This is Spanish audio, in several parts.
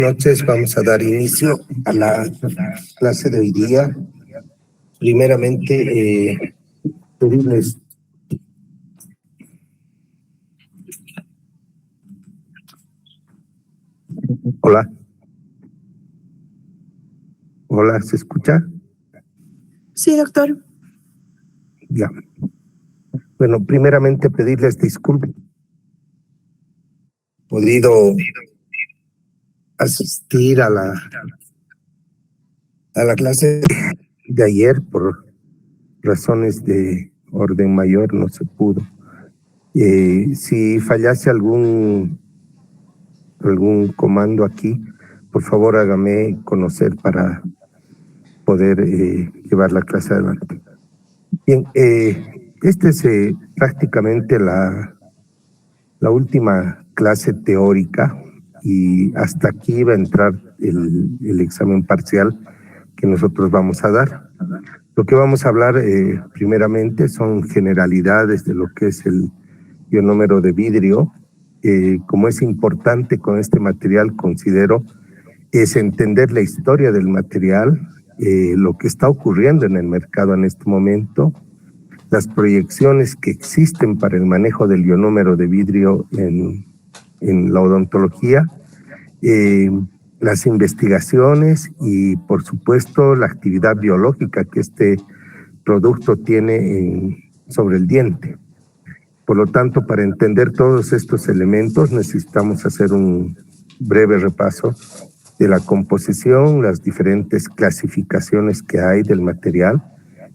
Noches, vamos a dar inicio a la clase de hoy día. Primeramente, pedirles hola. Hola, ¿se escucha? Sí, doctor. Ya. Bueno, primeramente pedirles disculpas. Podido asistir a la clase de ayer por razones de orden mayor, no se pudo. Si fallase algún comando aquí, por favor hágame conocer para poder llevar la clase adelante. Bien, esta es prácticamente la última clase teórica y hasta aquí va a entrar el examen parcial que nosotros vamos a dar. Lo que vamos a hablar primeramente son generalidades de lo que es el ionómero de vidrio. Como es importante con este material, considero, es entender la historia del material, lo que está ocurriendo en el mercado en este momento, las proyecciones que existen para el manejo del ionómero de vidrio en la odontología, las investigaciones y, por supuesto, la actividad biológica que este producto tiene sobre el diente. Por lo tanto, para entender todos estos elementos necesitamos hacer un breve repaso de la composición, las diferentes clasificaciones que hay del material,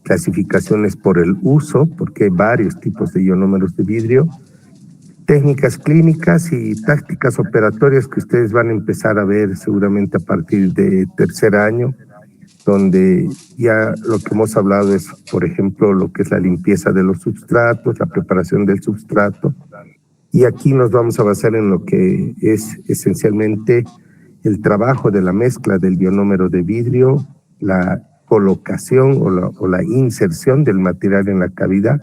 clasificaciones por el uso, porque hay varios tipos de ionómeros de vidrio, técnicas clínicas y tácticas operatorias que ustedes van a empezar a ver seguramente a partir de tercer año, donde ya lo que hemos hablado es, por ejemplo, lo que es la limpieza de los substratos, la preparación del substrato, y aquí nos vamos a basar en lo que es esencialmente el trabajo de la mezcla del ionómero de vidrio, la colocación o la inserción del material en la cavidad,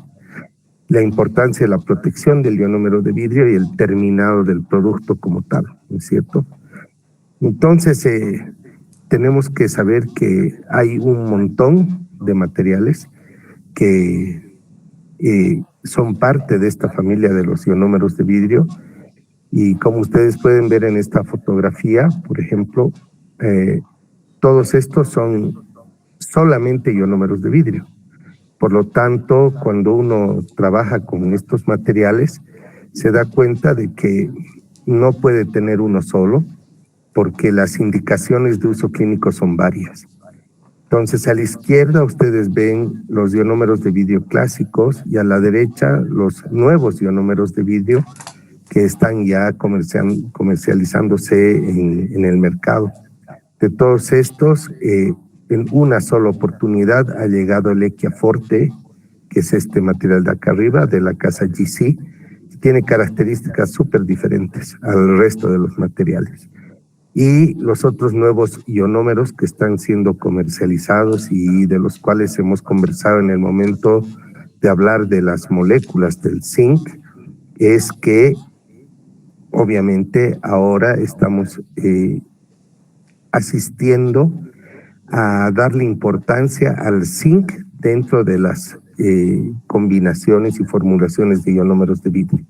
la importancia de la protección del ionómero de vidrio y el terminado del producto como tal, ¿no es cierto? Entonces, tenemos que saber que hay un montón de materiales que son parte de esta familia de los ionómeros de vidrio, y como ustedes pueden ver en esta fotografía, por ejemplo, todos estos son solamente ionómeros de vidrio. Por lo tanto, cuando uno trabaja con estos materiales, se da cuenta de que no puede tener uno solo, porque las indicaciones de uso clínico son varias. Entonces, a la izquierda ustedes ven los ionómeros de vidrio clásicos y a la derecha los nuevos ionómeros de vidrio que están ya comercializándose en el mercado. De todos estos, en una sola oportunidad ha llegado el Equiaforte, que es este material de acá arriba, de la casa GC, que tiene características súper diferentes al resto de los materiales. Y los otros nuevos ionómeros que están siendo comercializados y de los cuales hemos conversado en el momento de hablar de las moléculas del zinc, es que obviamente ahora estamos asistiendo a darle importancia al zinc dentro de las combinaciones y formulaciones de ionómeros de vidrio.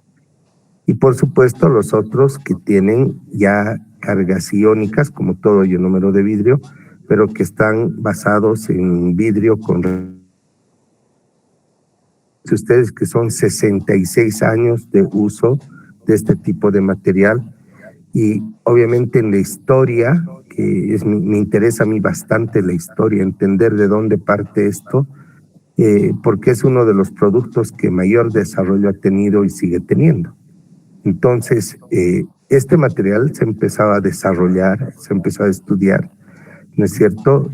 Y por supuesto los otros que tienen ya cargas iónicas, como todo ionómero de vidrio, pero que están basados en vidrio con ustedes que son 66 años de uso de este tipo de material. Y obviamente en la historia, que me interesa a mí bastante la historia, entender de dónde parte esto, porque es uno de los productos que mayor desarrollo ha tenido y sigue teniendo. Entonces, este material se empezaba a desarrollar, se empezó a estudiar, ¿no es cierto?,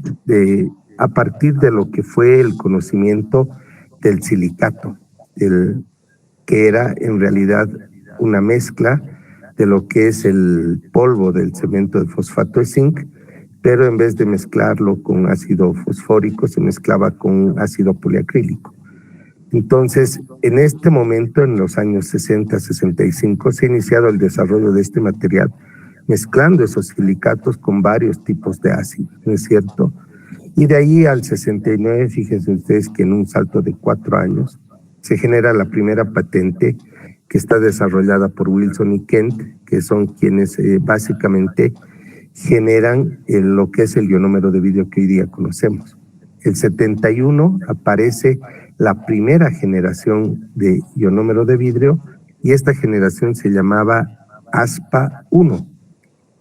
a partir de lo que fue el conocimiento del silicato, que era en realidad una mezcla de lo que es el polvo del cemento de fosfato de zinc, pero en vez de mezclarlo con ácido fosfórico, se mezclaba con ácido poliacrílico. Entonces, en este momento, en los años 60, 65, se ha iniciado el desarrollo de este material, mezclando esos silicatos con varios tipos de ácido, ¿no es cierto? Y de ahí al 69, fíjense ustedes que en un salto de 4 años se genera la primera patente que está desarrollada por Wilson y Kent, que son quienes básicamente generan lo que es el ionómero de vidrio que hoy día conocemos. El 71 aparece la primera generación de ionómero de vidrio y esta generación se llamaba ASPA 1.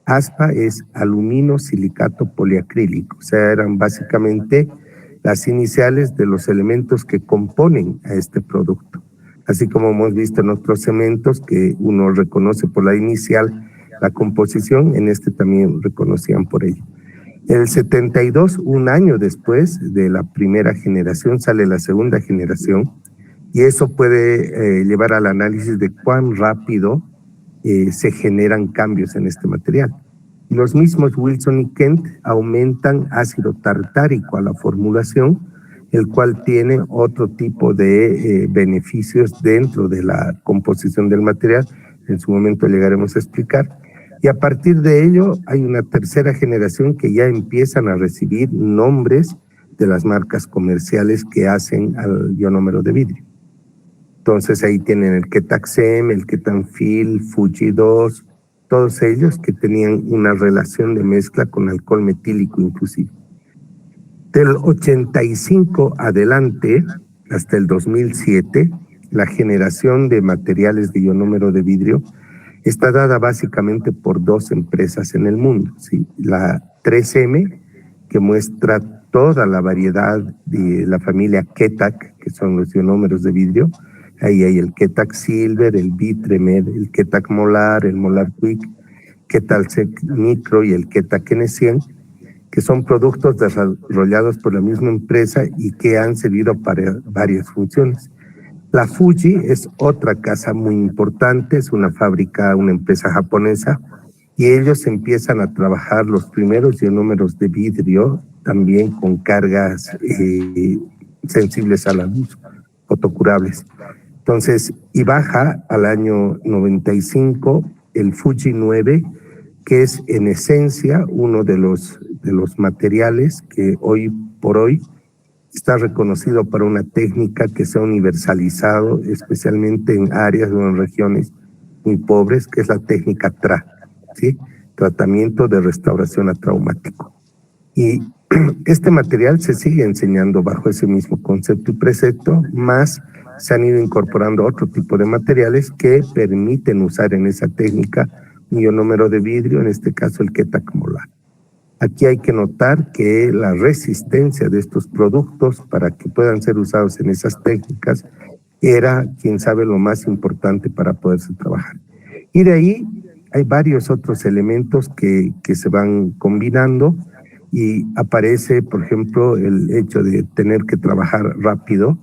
ASPA es alumino silicato poliacrílico, o sea, eran básicamente las iniciales de los elementos que componen a este producto. Así como hemos visto en otros cementos que uno reconoce por la inicial la composición, en este también reconocían por ello. En el 72, un año después de la primera generación, sale la segunda generación y eso puede llevar al análisis de cuán rápido se generan cambios en este material. Los mismos Wilson y Kent aumentan ácido tartárico a la formulación, el cual tiene otro tipo de beneficios dentro de la composición del material. En su momento llegaremos a explicar. Y a partir de ello hay una tercera generación que ya empiezan a recibir nombres de las marcas comerciales que hacen al ionómero de vidrio. Entonces ahí tienen el Ketaxem, el Ketanfil, Fuji 2, todos ellos que tenían una relación de mezcla con alcohol metílico inclusive. Del 85 adelante, hasta el 2007, la generación de materiales de ionómero de vidrio está dada básicamente por 2 empresas en el mundo, ¿sí? La 3M, que muestra toda la variedad de la familia Ketak, que son los ionómeros de vidrio. Ahí hay el Ketak Silver, el Bitremed, el Ketak Molar, el Molar Quick, Ketalsec Micro y el Ketak N100, que son productos desarrollados por la misma empresa y que han servido para varias funciones. La Fuji es otra casa muy importante, es una fábrica, una empresa japonesa, y ellos empiezan a trabajar los primeros ionómeros de vidrio, también con cargas sensibles a la luz, fotocurables. Entonces, y baja al año 95 el Fuji 9, que es en esencia uno de los materiales que hoy por hoy está reconocido para una técnica que se ha universalizado, especialmente en áreas o en regiones muy pobres, que es la técnica TRA, ¿sí? Tratamiento de restauración a traumático. Y este material se sigue enseñando bajo ese mismo concepto y precepto, más se han ido incorporando otro tipo de materiales que permiten usar en esa técnica un ionómero de vidrio, en este caso el Ketak Molar. Aquí hay que notar que la resistencia de estos productos para que puedan ser usados en esas técnicas era, quién sabe, lo más importante para poderse trabajar. Y de ahí hay varios otros elementos que se van combinando y aparece, por ejemplo, el hecho de tener que trabajar rápido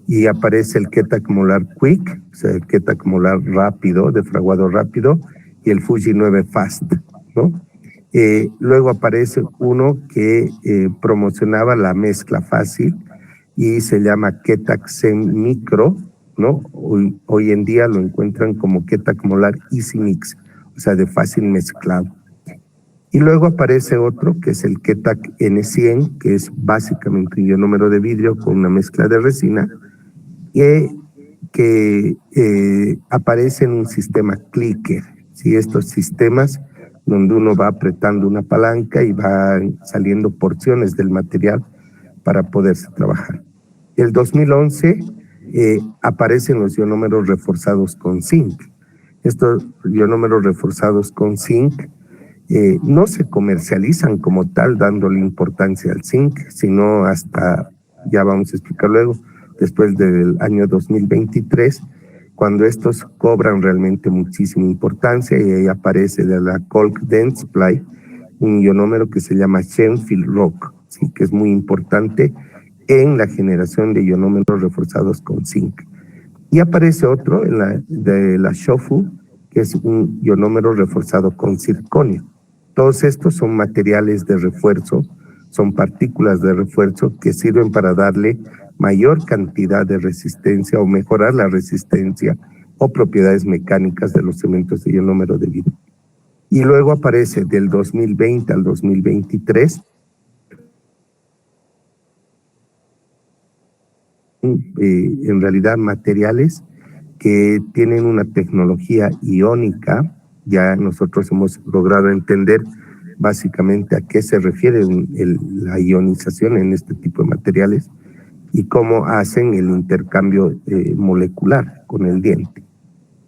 y aparece el Ketak Molar Quick, o sea, el Ketak Molar rápido, de fraguado rápido, y el Fuji 9 Fast, ¿no? Luego aparece uno que promocionaba la mezcla fácil y se llama Ketaxem Micro, ¿no? Hoy en día lo encuentran como Ketak Molar Easy Mix, o sea, de fácil mezclado. Y luego aparece otro que es el Ketak N100, que es básicamente un ionómero de vidrio con una mezcla de resina, que aparece en un sistema clicker, ¿sí? Estos sistemas donde uno va apretando una palanca y va saliendo porciones del material para poderse trabajar. El 2011 aparecen los ionómeros reforzados con zinc. Estos ionómeros reforzados con zinc no se comercializan como tal dándole importancia al zinc, sino hasta, ya vamos a explicar luego, después del año 2023, cuando estos cobran realmente muchísima importancia, y ahí aparece de la Colk Dentsply un ionómero que se llama Shenfield Rock, ¿sí? Que es muy importante en la generación de ionómeros reforzados con zinc. Y aparece otro de la Shofu, que es un ionómero reforzado con circonio. Todos estos son materiales de refuerzo, son partículas de refuerzo que sirven para darle mayor cantidad de resistencia o mejorar la resistencia o propiedades mecánicas de los cementos de ionómero de vidrio. Y luego aparece del 2020 al 2023 en realidad materiales que tienen una tecnología iónica. Ya nosotros hemos logrado entender básicamente a qué se refiere la ionización en este tipo de materiales y cómo hacen el intercambio molecular con el diente.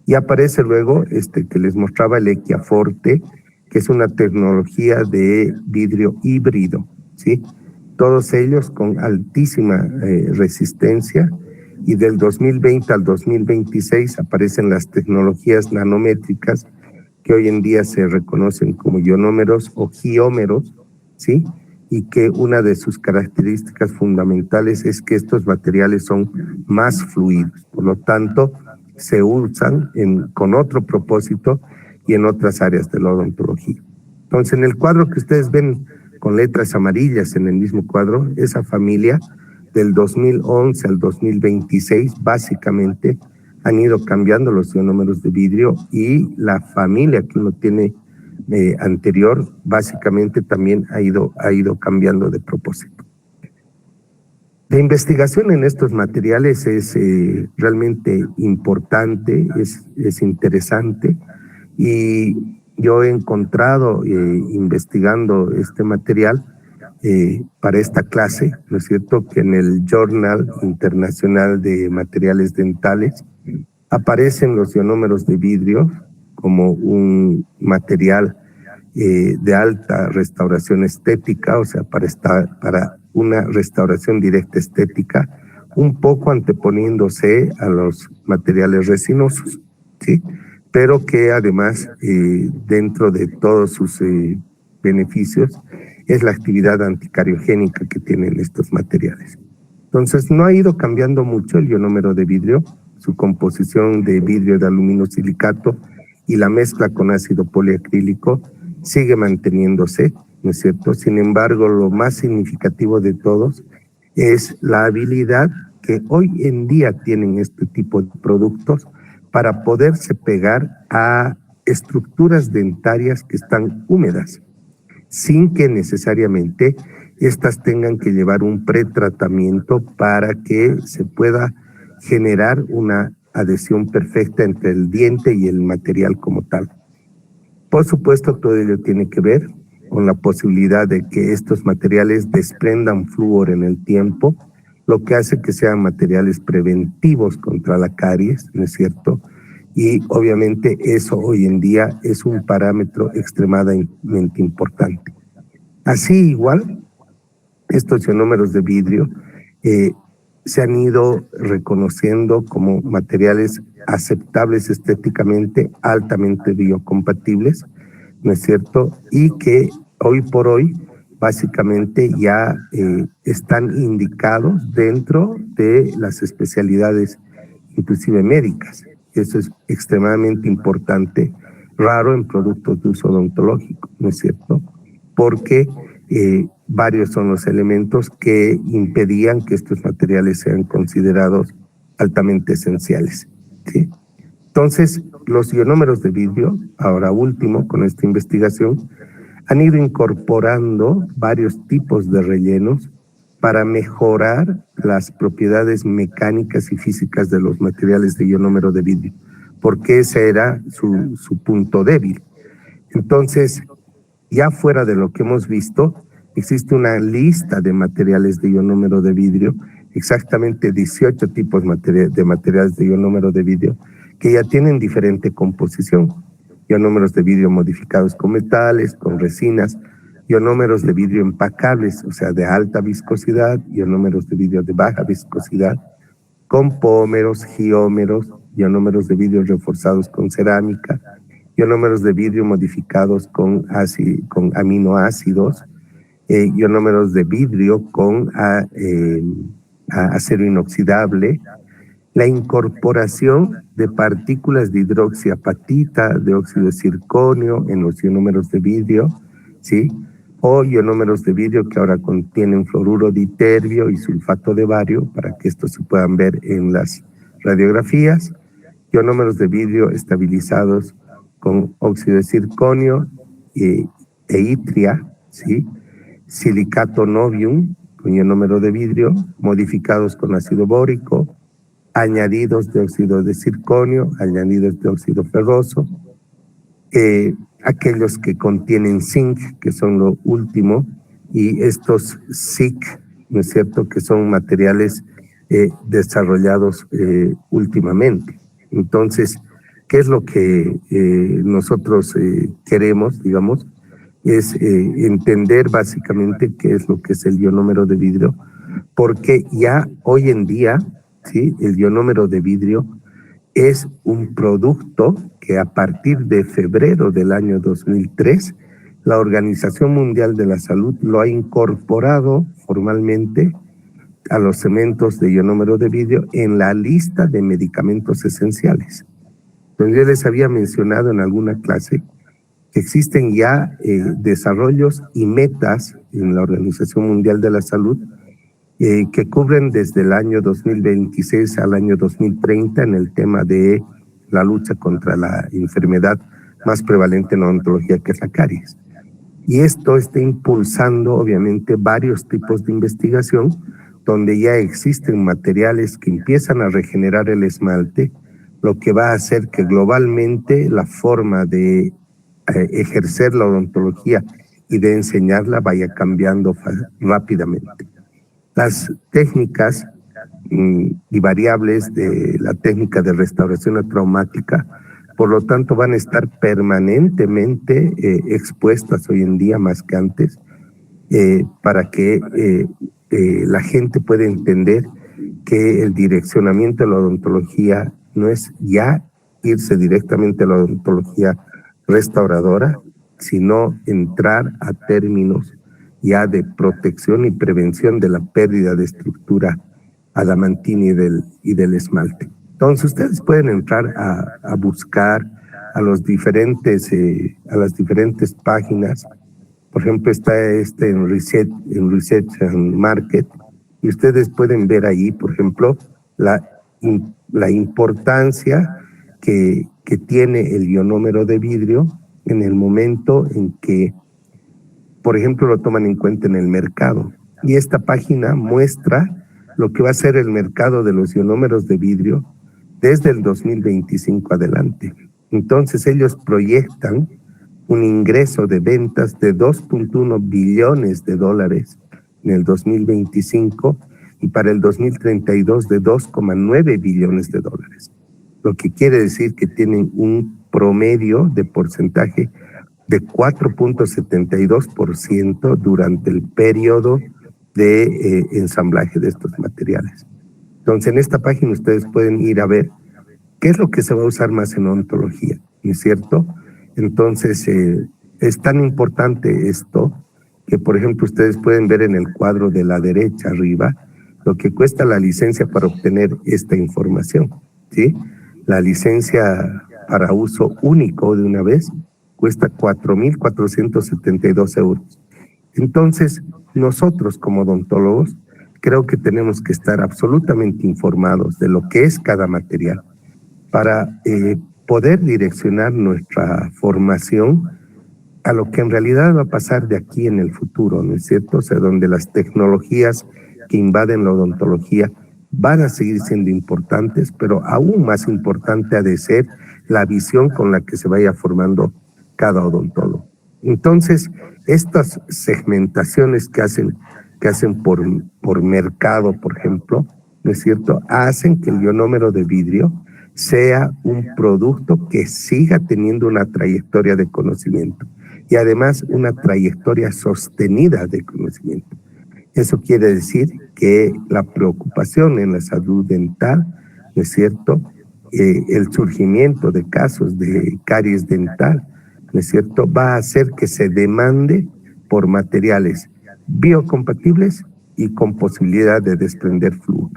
Y aparece luego que les mostraba, el Equiaforte, que es una tecnología de vidrio híbrido, ¿sí? Todos ellos con altísima resistencia, y del 2020 al 2026 aparecen las tecnologías nanométricas que hoy en día se reconocen como ionómeros o giómeros, ¿sí? Y que una de sus características fundamentales es que estos materiales son más fluidos, por lo tanto se usan con otro propósito y en otras áreas de la odontología. Entonces, en el cuadro que ustedes ven con letras amarillas en el mismo cuadro, esa familia del 2011 al 2026 básicamente han ido cambiando los ionómeros de vidrio, y la familia que uno tiene anterior básicamente también ha ido cambiando de propósito. La investigación en estos materiales es realmente importante, es interesante, y yo he encontrado investigando este material para esta clase, ¿no es cierto?, que en el Journal Internacional de Materiales Dentales aparecen los ionómeros de vidrio como un material de alta restauración estética, o sea, para una restauración directa estética, un poco anteponiéndose a los materiales resinosos, ¿sí? Pero que además, dentro de todos sus beneficios, es la actividad anticariogénica que tienen estos materiales. Entonces, no ha ido cambiando mucho el ionómero de vidrio, su composición de vidrio de aluminio silicato y la mezcla con ácido poliacrílico sigue manteniéndose, ¿no es cierto? Sin embargo, lo más significativo de todos es la habilidad que hoy en día tienen este tipo de productos para poderse pegar a estructuras dentarias que están húmedas, sin que necesariamente estas tengan que llevar un pretratamiento para que se pueda generar una adhesión perfecta entre el diente y el material como tal. Por supuesto, todo ello tiene que ver con la posibilidad de que estos materiales desprendan flúor en el tiempo, lo que hace que sean materiales preventivos contra la caries, ¿no es cierto? Y obviamente eso hoy en día es un parámetro extremadamente importante. Así igual, estos ionómeros de vidrio se han ido reconociendo como materiales aceptables estéticamente, altamente biocompatibles, ¿no es cierto? Y que hoy por hoy básicamente ya están indicados dentro de las especialidades inclusive médicas. Eso es extremadamente importante, raro en productos de uso odontológico, ¿no es cierto? Porque varios son los elementos que impedían que estos materiales sean considerados altamente esenciales, ¿sí? Entonces, los ionómeros de vidrio, ahora último con esta investigación, han ido incorporando varios tipos de rellenos para mejorar las propiedades mecánicas y físicas de los materiales de ionómero de vidrio, porque ese era su punto débil. Entonces, ya fuera de lo que hemos visto, existe una lista de materiales de ionómero de vidrio, exactamente 18 tipos de materiales de ionómero de vidrio, que ya tienen diferente composición. Ionómeros de vidrio modificados con metales, con resinas, ionómeros de vidrio empacables, o sea, de alta viscosidad, ionómeros de vidrio de baja viscosidad, con pómeros, giómeros, ionómeros de vidrio reforzados con cerámica, ionómeros de vidrio modificados con aminoácidos, ionómeros de vidrio con acero inoxidable, la incorporación de partículas de hidroxiapatita, de óxido de circonio en los ionómeros de vidrio, ¿sí? O ionómeros de vidrio que ahora contienen fluoruro de iterbio y sulfato de bario, para que estos se puedan ver en las radiografías, ionómeros de vidrio estabilizados con óxido de circonio e itria, ¿sí? Silicato novium con ionómero de vidrio, modificados con ácido bórico, añadidos de óxido de circonio, añadidos de óxido ferroso, aquellos que contienen zinc, que son lo último, y estos SiC, ¿no es cierto?, que son materiales desarrollados últimamente. Entonces, ¿qué es lo que nosotros queremos, digamos? Es entender básicamente qué es lo que es el ionómero de vidrio, porque ya hoy en día, ¿sí?, el ionómero de vidrio es un producto que a partir de febrero del año 2003, la Organización Mundial de la Salud lo ha incorporado formalmente a los cementos de ionómero de vidrio en la lista de medicamentos esenciales. Entonces, yo les había mencionado en alguna clase que existen ya desarrollos y metas en la Organización Mundial de la Salud que cubren desde el año 2026 al año 2030 en el tema de la lucha contra la enfermedad más prevalente en la odontología, que es la caries. Y esto está impulsando, obviamente, varios tipos de investigación, donde ya existen materiales que empiezan a regenerar el esmalte, lo que va a hacer que globalmente la forma de ejercer la odontología y de enseñarla vaya cambiando rápidamente. Las técnicas y variables de la técnica de restauración traumática, por lo tanto, van a estar permanentemente expuestas hoy en día más que antes, para que la gente pueda entender que el direccionamiento de la odontología no es ya irse directamente a la odontología restauradora, sino entrar a términos ya de protección y prevención de la pérdida de estructura adamantina y del esmalte. Entonces, ustedes pueden entrar a buscar a las diferentes páginas. Por ejemplo, está en Research and Market, y ustedes pueden ver ahí, por ejemplo, la importancia que tiene el ionómero de vidrio en el momento en que, por ejemplo, lo toman en cuenta en el mercado. Y esta página muestra lo que va a ser el mercado de los ionómeros de vidrio desde el 2025 adelante. Entonces, ellos proyectan un ingreso de ventas de 2.1 billones de dólares en el 2025 y para el 2032 de 2,9 billones de dólares. Lo que quiere decir que tienen un promedio de porcentaje de 4.72% durante el periodo de ensamblaje de estos materiales. Entonces, en esta página ustedes pueden ir a ver qué es lo que se va a usar más en odontología, ¿no es cierto? Entonces, es tan importante esto que, por ejemplo, ustedes pueden ver en el cuadro de la derecha arriba lo que cuesta la licencia para obtener esta información, ¿sí? La licencia para uso único de una vez cuesta 4.472 euros. Entonces, nosotros como odontólogos creo que tenemos que estar absolutamente informados de lo que es cada material para poder direccionar nuestra formación a lo que en realidad va a pasar de aquí en el futuro, ¿no es cierto? O sea, donde las tecnologías que invaden la odontología van a seguir siendo importantes, pero aún más importante ha de ser la visión con la que se vaya formando cada odontólogo. Entonces, estas segmentaciones que hacen por mercado, por ejemplo, ¿no es cierto?, hacen que el ionómero de vidrio sea un producto que siga teniendo una trayectoria de conocimiento y además una trayectoria sostenida de conocimiento. Eso quiere decir que la preocupación en la salud dental, ¿no es cierto?, el surgimiento de casos de caries dental, ¿no es cierto?, va a hacer que se demande por materiales biocompatibles y con posibilidad de desprender flúor.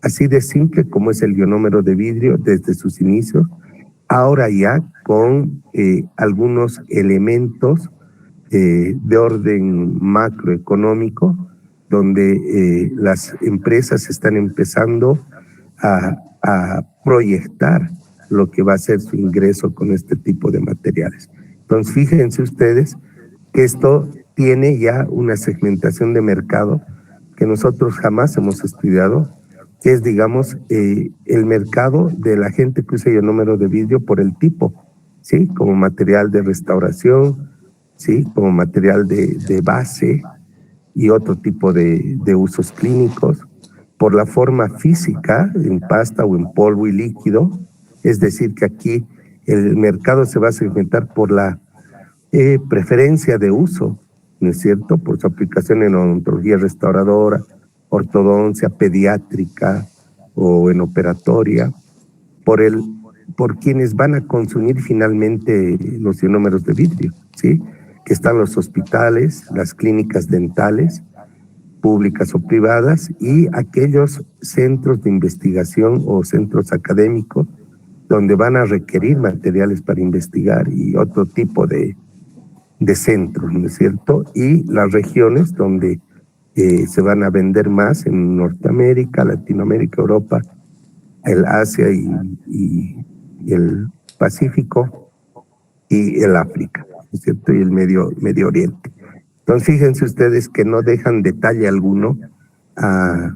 Así de simple como es el ionómero de vidrio desde sus inicios, ahora ya con algunos elementos de orden macroeconómico, donde las empresas están empezando a proyectar lo que va a ser su ingreso con este tipo de materiales. Entonces, fíjense ustedes que esto tiene ya una segmentación de mercado que nosotros jamás hemos estudiado, que es, digamos, el mercado de la gente que usa ionómero de vidrio por el tipo, ¿sí? Como material de restauración, ¿sí? Como material de base y otro tipo de usos clínicos, por la forma física, en pasta o en polvo y líquido, es decir, que aquí el mercado se va a segmentar por la preferencia de uso, ¿no es cierto? Por su aplicación en odontología restauradora, ortodoncia pediátrica o en operatoria, por quienes van a consumir finalmente los ionómeros de vidrio, ¿sí? Que están los hospitales, las clínicas dentales, públicas o privadas, y aquellos centros de investigación o centros académicos donde van a requerir materiales para investigar y otro tipo de centros, ¿no es cierto? Y las regiones donde se van a vender más en Norteamérica, Latinoamérica, Europa, el Asia y el Pacífico y el África, ¿no es cierto? Y el Medio Oriente. Entonces, fíjense ustedes que no dejan detalle alguno a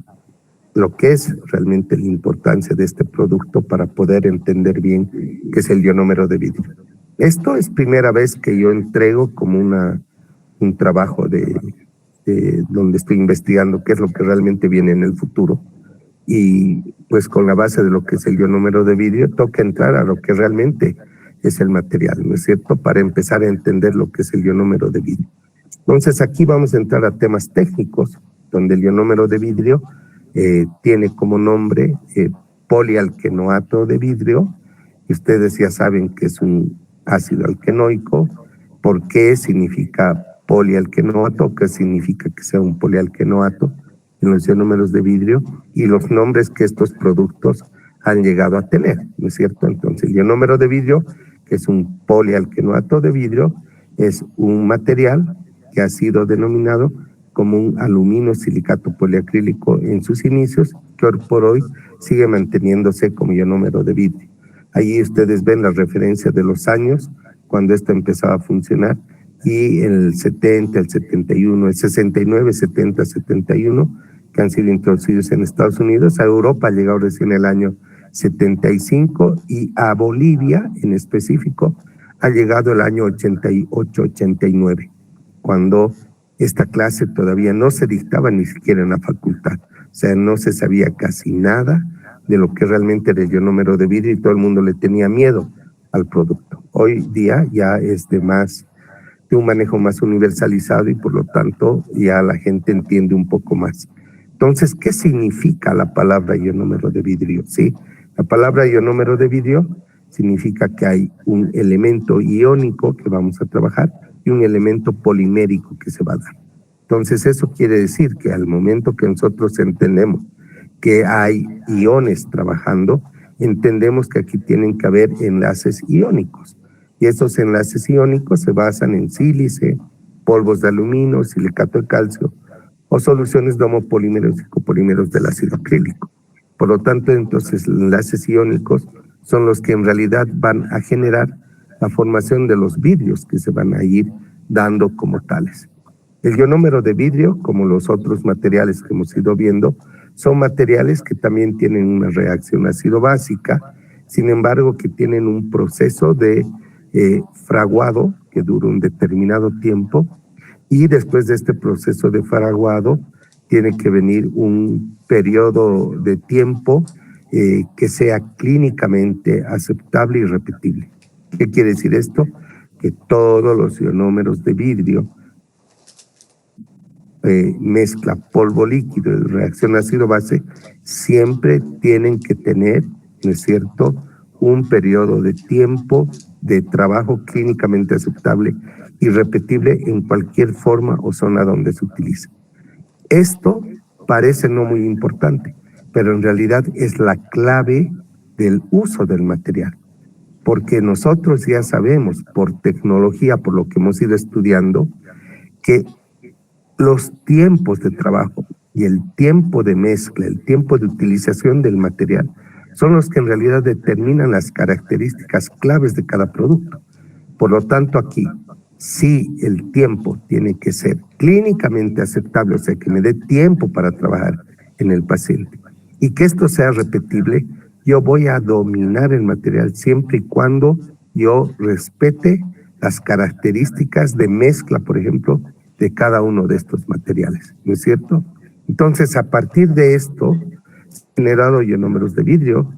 lo que es realmente la importancia de este producto para poder entender bien qué es el ionómero de vidrio. Esto es primera vez que yo entrego como un trabajo de donde estoy investigando qué es lo que realmente viene en el futuro. Y pues con la base de lo que es el ionómero de vidrio, toca entrar a lo que realmente es el material, ¿no es cierto? Para empezar a entender lo que es el ionómero de vidrio. Entonces aquí vamos a entrar a temas técnicos, donde el ionómero de vidrio tiene como nombre polialquenoato de vidrio. Y ustedes ya saben que es un ácido alquenoico. ¿Por qué significa polialquenoato? ¿Qué significa que sea un polialquenoato en los ionómeros de vidrio? Y los nombres que estos productos han llegado a tener, ¿no es cierto? Entonces, el ionómero de vidrio, que es un polialquenoato de vidrio, es un material que ha sido denominado como un aluminosilicato poliacrílico en sus inicios, que hoy por hoy sigue manteniéndose como ionómero de vidrio. Ahí ustedes ven la referencia de los años cuando esto empezaba a funcionar, y el 70, el 71, el 69, 70, 71, que han sido introducidos en Estados Unidos. A Europa ha llegado recién el año 75 y a Bolivia en específico ha llegado el año 88, 89, cuando esta clase todavía no se dictaba ni siquiera en la facultad. O sea, no se sabía casi nada de lo que realmente era el ionómero de vidrio y todo el mundo le tenía miedo al producto. Hoy día ya es de un manejo más universalizado y por lo tanto ya la gente entiende un poco más. Entonces, ¿qué significa la palabra ionómero de vidrio? Sí, la palabra ionómero de vidrio significa que hay un elemento iónico que vamos a trabajar y un elemento polimérico que se va a dar. Entonces, eso quiere decir que al momento que nosotros entendemos que hay iones trabajando, entendemos que aquí tienen que haber enlaces iónicos. Y esos enlaces iónicos se basan en sílice, polvos de aluminio, silicato de calcio o soluciones de homopolímeros y copolímeros del ácido acrílico. Por lo tanto, entonces, los enlaces iónicos son los que en realidad van a generar la formación de los vidrios que se van a ir dando como tales. El ionómero de vidrio, como los otros materiales que hemos ido viendo, son materiales que también tienen una reacción ácido-básica, sin embargo, que tienen un proceso de fraguado que dura un determinado tiempo, y después de este proceso de fraguado tiene que venir un periodo de tiempo que sea clínicamente aceptable y repetible. ¿Qué quiere decir esto? Que todos los ionómeros de vidrio, mezcla polvo líquido y reacción ácido-base, siempre tienen que tener, ¿no es cierto?, un periodo de tiempo de trabajo clínicamente aceptable y repetible en cualquier forma o zona donde se utilice. Esto parece no muy importante, pero en realidad es la clave del uso del material, porque nosotros ya sabemos por tecnología, por lo que hemos ido estudiando, que los tiempos de trabajo y el tiempo de mezcla, el tiempo de utilización del material son los que en realidad determinan las características claves de cada producto. Por lo tanto, aquí, si el tiempo tiene que ser clínicamente aceptable, o sea, que me dé tiempo para trabajar en el paciente, y que esto sea repetible, yo voy a dominar el material siempre y cuando yo respete las características de mezcla, por ejemplo, de cada uno de estos materiales, ¿no es cierto? Entonces, a partir de esto, se han generado ionómeros de vidrio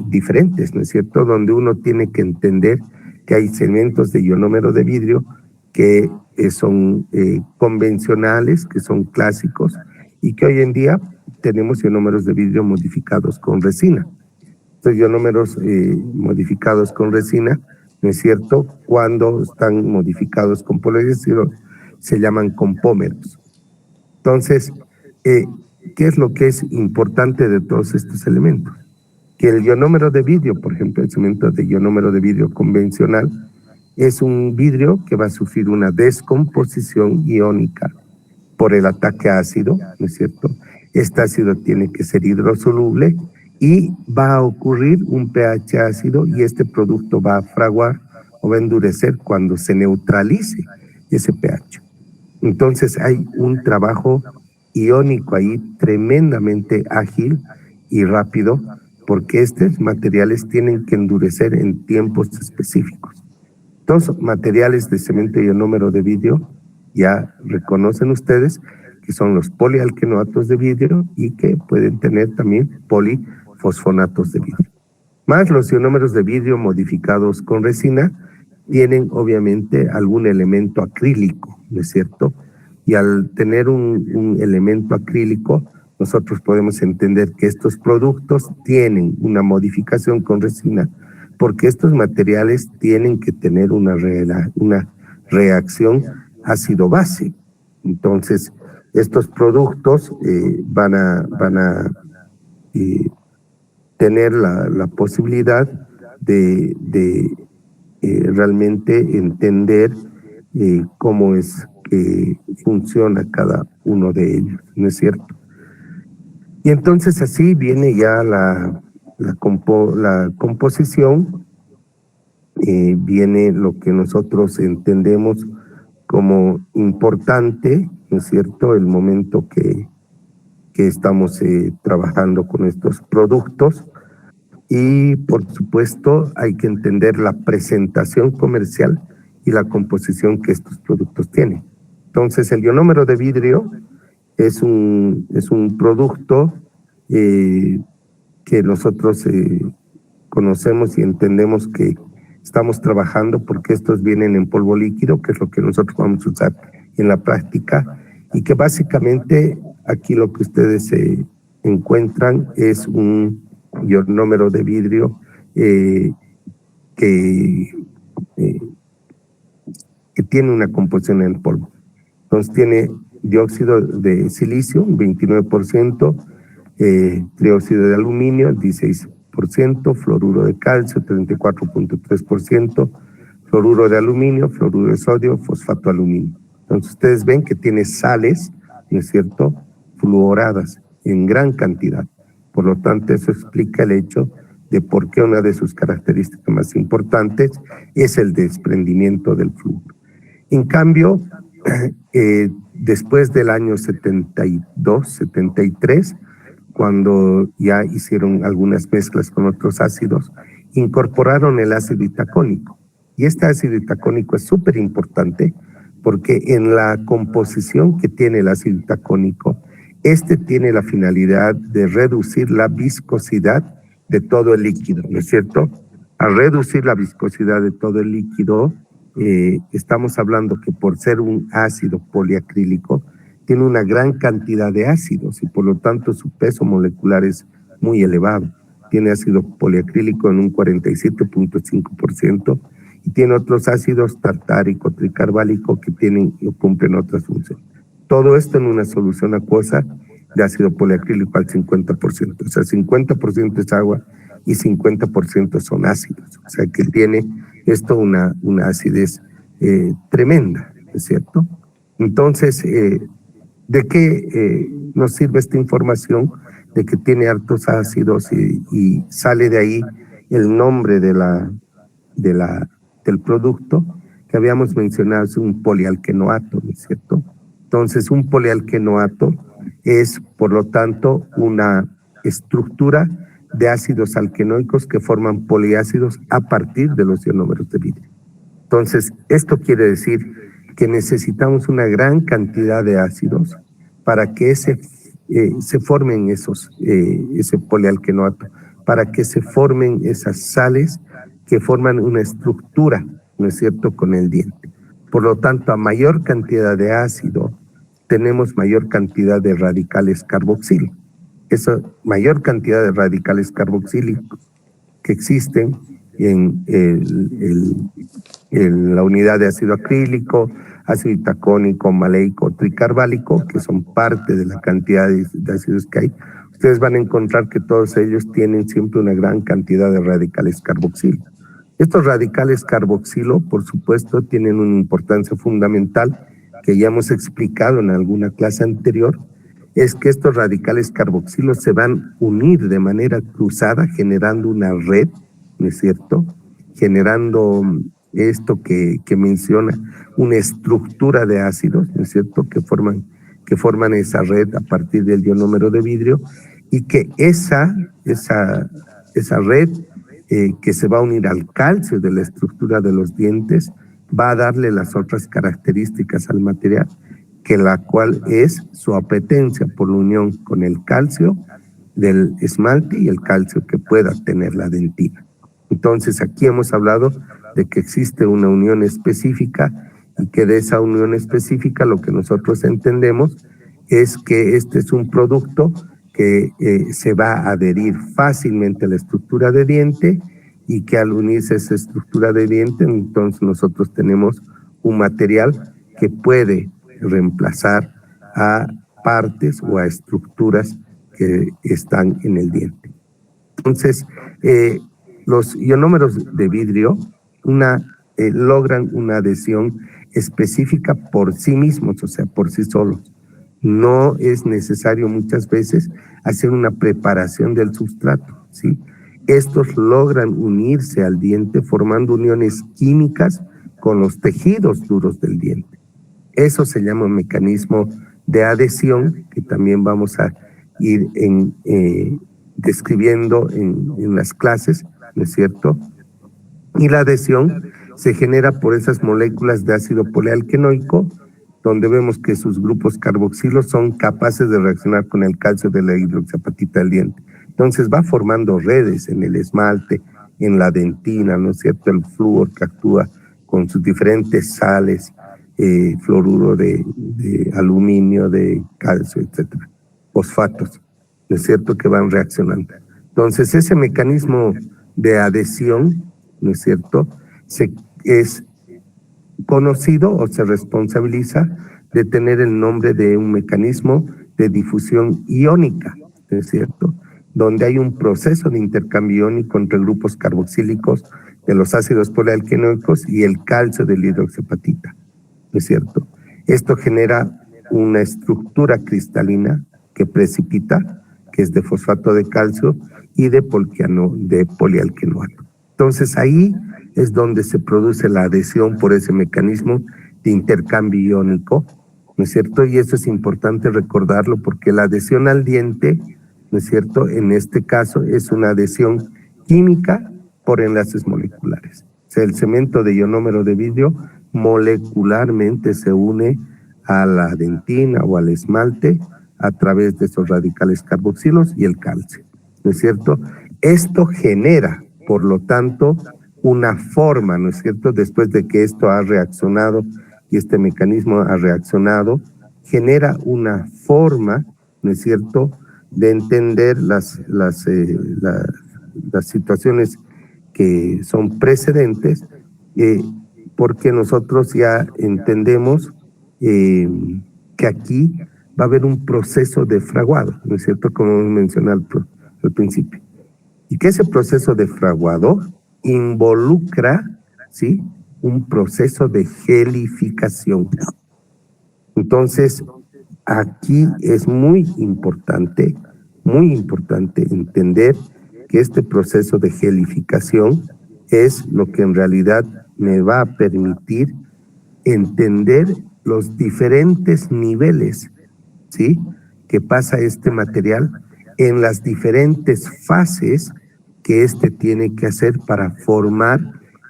diferentes, ¿no es cierto? Donde uno tiene que entender que hay segmentos de ionómero de vidrio que son convencionales, que son clásicos, y que hoy en día tenemos ionómeros de vidrio modificados con resina. Estos ionómeros modificados con resina, ¿no es cierto? Cuando están modificados con poliéster, se llaman compómeros. Entonces, ¿qué es lo que es importante de todos estos elementos? Que el ionómero de vidrio, por ejemplo, el cemento de ionómero de vidrio convencional, es un vidrio que va a sufrir una descomposición iónica por el ataque ácido, ¿no es cierto? Este ácido tiene que ser hidrosoluble y va a ocurrir un pH ácido y este producto va a fraguar o va a endurecer cuando se neutralice ese pH. Entonces hay un trabajo iónico ahí tremendamente ágil y rápido, porque estos materiales tienen que endurecer en tiempos específicos. Dos materiales de cemento ionómero de vidrio ya reconocen ustedes que son los polialquenoatos de vidrio y que pueden tener también polifosfonatos de vidrio. Más los ionómeros de vidrio modificados con resina tienen obviamente algún elemento acrílico, ¿no es cierto? Y al tener un elemento acrílico, nosotros podemos entender que estos productos tienen una modificación con resina, porque estos materiales tienen que tener una reacción ácido-base. Entonces, estos productos van a tener la posibilidad de realmente entender cómo es que funciona cada uno de ellos, ¿no es cierto? Y entonces así viene ya la composición, viene lo que nosotros entendemos como importante, ¿no es cierto?, el momento que estamos trabajando con estos productos. Y por supuesto hay que entender la presentación comercial y la composición que estos productos tienen. Entonces el ionómero de vidrio es un producto que nosotros conocemos y entendemos que estamos trabajando porque estos vienen en polvo líquido, que es lo que nosotros vamos a usar en la práctica, y que básicamente aquí lo que ustedes encuentran es un ionómero de vidrio que tiene una composición en polvo. Entonces tiene dióxido de silicio, un 29%, trióxido de aluminio, el 16%, fluoruro de calcio, 34.3%, fluoruro de aluminio, fluoruro de sodio, fosfato de aluminio. Entonces ustedes ven que tiene sales, ¿no es cierto?, fluoradas en gran cantidad. Por lo tanto, eso explica el hecho de por qué una de sus características más importantes es el desprendimiento del fluoruro. En cambio, después del año 72, 73, cuando ya hicieron algunas mezclas con otros ácidos, incorporaron el ácido itacónico. Y este ácido itacónico es súper importante porque en la composición que tiene el ácido itacónico, este tiene la finalidad de reducir la viscosidad de todo el líquido, ¿no es cierto? Al reducir la viscosidad de todo el líquido, estamos hablando que por ser un ácido poliacrílico, tiene una gran cantidad de ácidos y por lo tanto su peso molecular es muy elevado. Tiene ácido poliacrílico en un 47.5% y tiene otros ácidos tartárico, tricarbálico que tienen o cumplen otras funciones. Todo esto en una solución acuosa de ácido poliacrílico al 50%. O sea, 50% es agua y 50% son ácidos. O sea, que tiene esto una acidez tremenda, ¿es cierto? Entonces, ¿de qué nos sirve esta información? de que tiene hartos ácidos y sale de ahí el nombre del producto que habíamos mencionado, es un polialquenoato, ¿no es cierto? Entonces, un polialquenoato es, por lo tanto, una estructura de ácidos alquenoicos que forman poliácidos a partir de los ionómeros de vidrio. Entonces, esto quiere decir que necesitamos una gran cantidad de ácidos para que se formen ese polialquenoato, para que se formen esas sales que forman una estructura, ¿no es cierto?, con el diente. Por lo tanto, a mayor cantidad de ácido, tenemos mayor cantidad de radicales carboxilo. Esa mayor cantidad de radicales carboxílicos que existen en la unidad de ácido acrílico, ácido itacónico, maleico, tricarbálico, que son parte de la cantidad de ácidos que hay, ustedes van a encontrar que todos ellos tienen siempre una gran cantidad de radicales carboxilo. Estos radicales carboxilo, por supuesto, tienen una importancia fundamental que ya hemos explicado en alguna clase anterior, es que estos radicales carboxilo se van a unir de manera cruzada generando una red, ¿no es cierto?, generando esto que menciona, una estructura de ácidos, ¿no es cierto?, que forman esa red a partir del ionómero de vidrio, y que esa red que se va a unir al calcio de la estructura de los dientes va a darle las otras características al material, que la cual es su apetencia por la unión con el calcio del esmalte y el calcio que pueda tener la dentina. Entonces, aquí hemos hablado de que existe una unión específica y que de esa unión específica lo que nosotros entendemos es que este es un producto que se va a adherir fácilmente a la estructura de diente y que al unirse a esa estructura de diente, entonces nosotros tenemos un material que puede reemplazar a partes o a estructuras que están en el diente. Entonces, los ionómeros de vidrio logran una adhesión específica por sí mismos, o sea, por sí solos. No es necesario muchas veces hacer una preparación del sustrato, ¿sí? Estos logran unirse al diente formando uniones químicas con los tejidos duros del diente. Eso se llama un mecanismo de adhesión que también vamos a ir describiendo en las clases, ¿no es cierto? Y la adhesión se genera por esas moléculas de ácido polialquenoico, donde vemos que sus grupos carboxilos son capaces de reaccionar con el calcio de la hidroxiapatita del diente. Entonces va formando redes en el esmalte, en la dentina, ¿no es cierto? El flúor que actúa con sus diferentes sales, fluoruro de aluminio, de calcio, etcétera, fosfatos, ¿no es cierto?, que van reaccionando. Entonces ese mecanismo de adhesión, ¿no es cierto?, es conocido o se responsabiliza de tener el nombre de un mecanismo de difusión iónica, ¿no es cierto?, donde hay un proceso de intercambio iónico entre grupos carboxílicos de los ácidos polialquenoicos y el calcio de la hidroxiapatita, ¿no es cierto? Esto genera una estructura cristalina que precipita, que es de fosfato de calcio y de polialquenoato. Entonces ahí es donde se produce la adhesión por ese mecanismo de intercambio iónico, ¿no es cierto? Y eso es importante recordarlo porque la adhesión al diente, ¿no es cierto?, en este caso es una adhesión química por enlaces moleculares. O sea, el cemento de ionómero de vidrio molecularmente se une a la dentina o al esmalte a través de esos radicales carboxilos y el calcio, ¿no es cierto? Esto genera, por lo tanto, una forma, ¿no es cierto?, después de que esto ha reaccionado y este mecanismo ha reaccionado, genera una forma, ¿no es cierto?, de entender las situaciones que son precedentes, porque nosotros ya entendemos que aquí va a haber un proceso de fraguado, ¿no es cierto?, como mencioné al principio. Y que ese proceso de fraguado involucra, ¿sí?, un proceso de gelificación. Entonces, aquí es muy importante muy importante entender que este proceso de gelificación es lo que en realidad me va a permitir entender los diferentes niveles, ¿sí?, que pasa este material en las diferentes fases que tiene que hacer para formar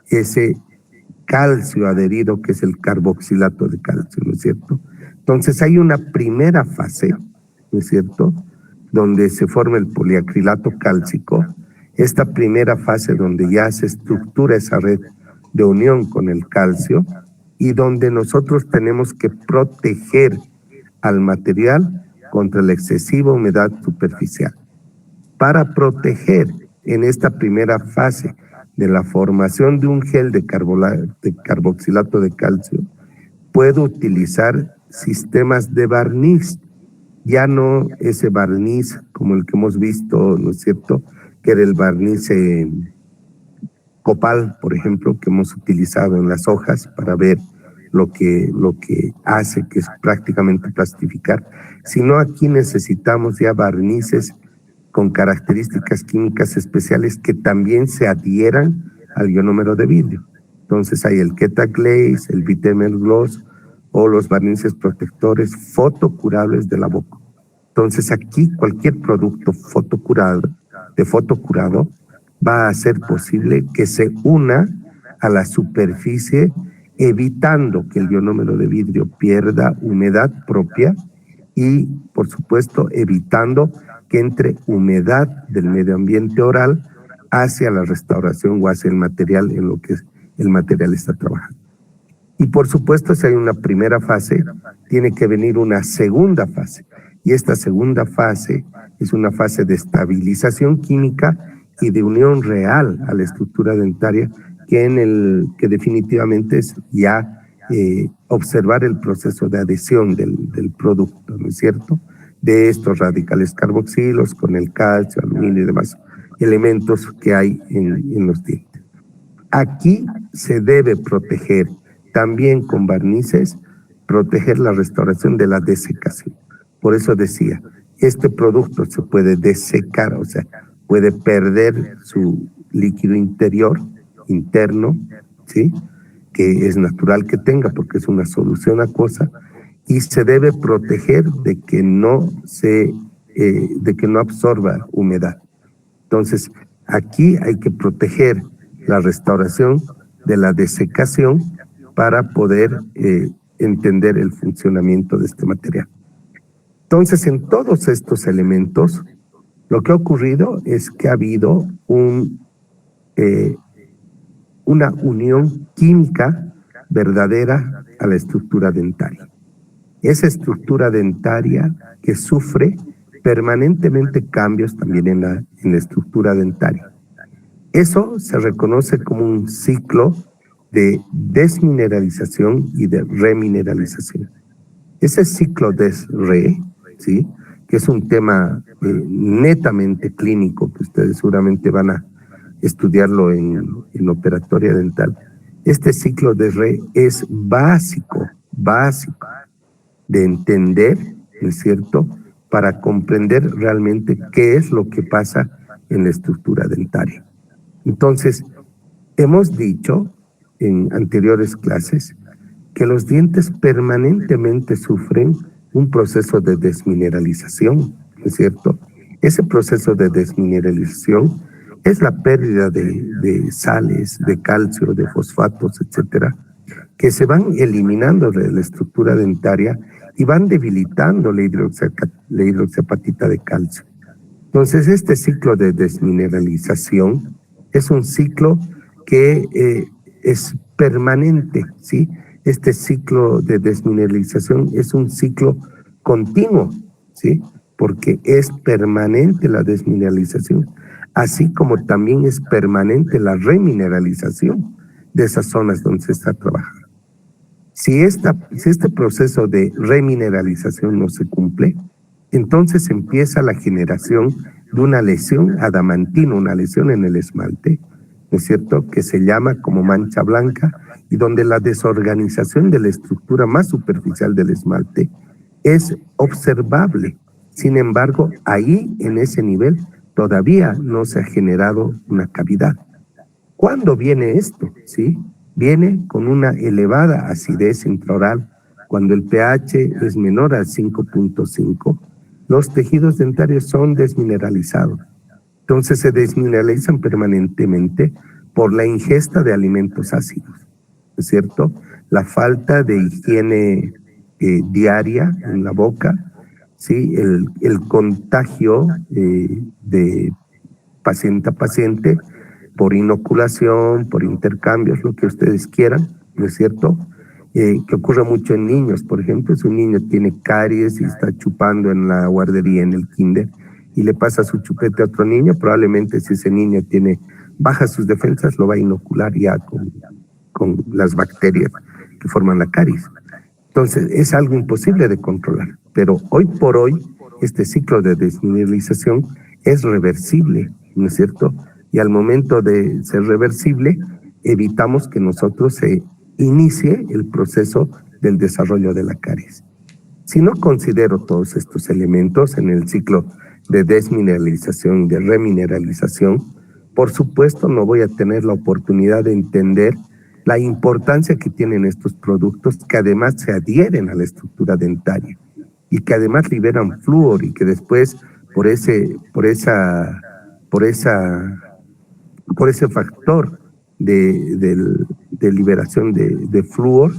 ese calcio adherido que es el carboxilato de calcio, ¿no es cierto? Entonces hay una primera fase, ¿no es cierto?, donde se forma el poliacrilato cálcico. Esta primera fase donde ya se estructura esa red de unión con el calcio y donde nosotros tenemos que proteger al material contra la excesiva humedad superficial. Para proteger en esta primera fase de la formación de un gel de carboxilato de calcio, puedo utilizar sistemas de barniz, ya no ese barniz como el que hemos visto, ¿no es cierto?, que era el barniz copal, por ejemplo, que hemos utilizado en las hojas para ver lo que hace, que es prácticamente plastificar, sino aquí necesitamos ya barnices con características químicas especiales que también se adhieran al ionómero de vidrio. Entonces hay el Keta Glaze, el Vitemer Gloss o los barnices protectores fotocurables de la boca. Entonces aquí cualquier producto fotocurado va a hacer posible que se una a la superficie, evitando que el ionómero de vidrio pierda humedad propia y, por supuesto, evitando que entre humedad del medio ambiente oral hacia la restauración o hacia el material en lo que el material está trabajando. Y, por supuesto, si hay una primera fase, tiene que venir una segunda fase. Y esta segunda fase es una fase de estabilización química y de unión real a la estructura dentaria, que definitivamente es ya observar el proceso de adhesión del producto, ¿no es cierto?, de estos radicales carboxilos con el calcio, aluminio y demás elementos que hay en los dientes. Aquí se debe proteger también con barnices, proteger la restauración de la desecación. Por eso decía, este producto se puede desecar, o sea, puede perder su líquido interno, ¿sí?, que es natural que tenga porque es una solución acuosa, y se debe proteger de que no absorba humedad. Entonces, aquí hay que proteger la restauración de la desecación para poder entender el funcionamiento de este material. Entonces, en todos estos elementos, lo que ha ocurrido es que ha habido una unión química verdadera a la estructura dentaria. Esa estructura dentaria que sufre permanentemente cambios también en la estructura dentaria. Eso se reconoce como un ciclo de desmineralización y de remineralización. Ese ciclo des-re, ¿sí?, que es un tema netamente clínico, que ustedes seguramente van a estudiarlo en operatoria dental. Este ciclo des-re es básico de entender, ¿no es cierto?, para comprender realmente qué es lo que pasa en la estructura dentaria. Entonces, hemos dicho en anteriores clases que los dientes permanentemente sufren un proceso de desmineralización, ¿no es cierto? Ese proceso de desmineralización es la pérdida de sales, de calcio, de fosfatos, etcétera, que se van eliminando de la estructura dentaria y van debilitando la hidroxiapatita de calcio. Entonces, este ciclo de desmineralización es un ciclo que es permanente, ¿sí? Este ciclo de desmineralización es un ciclo continuo, ¿sí?, porque es permanente la desmineralización, así como también es permanente la remineralización de esas zonas donde se está trabajando. Si este proceso de remineralización no se cumple, entonces empieza la generación de una lesión adamantina, una lesión en el esmalte, ¿no es cierto?, que se llama como mancha blanca, y donde la desorganización de la estructura más superficial del esmalte es observable, Sin embargo, ahí, en ese nivel, todavía no se ha generado una cavidad. ¿Cuándo viene esto? ¿Sí? Viene con una elevada acidez intraoral. Cuando el pH es menor a 5.5, los tejidos dentarios son desmineralizados. Entonces se desmineralizan permanentemente por la ingesta de alimentos ácidos, ¿es cierto? La falta de higiene diaria en la boca, ¿sí? El contagio de paciente a paciente por inoculación, por intercambios, lo que ustedes quieran, ¿no es cierto? Que ocurre mucho en niños, por ejemplo, si un niño tiene caries y está chupando en la guardería, en el kinder, y le pasa su chupete a otro niño, probablemente si ese niño tiene bajas sus defensas, lo va a inocular ya con las bacterias que forman la caries. Entonces, es algo imposible de controlar, pero hoy por hoy, este ciclo de desmineralización es reversible, ¿no es cierto? Y al momento de ser reversible, evitamos que nosotros se inicie el proceso del desarrollo de la caries. Si no considero todos estos elementos en el ciclo de desmineralización y de remineralización, por supuesto no voy a tener la oportunidad de entender la importancia que tienen estos productos que además se adhieren a la estructura dentaria y que además liberan flúor y que después por ese factor de liberación de flúor,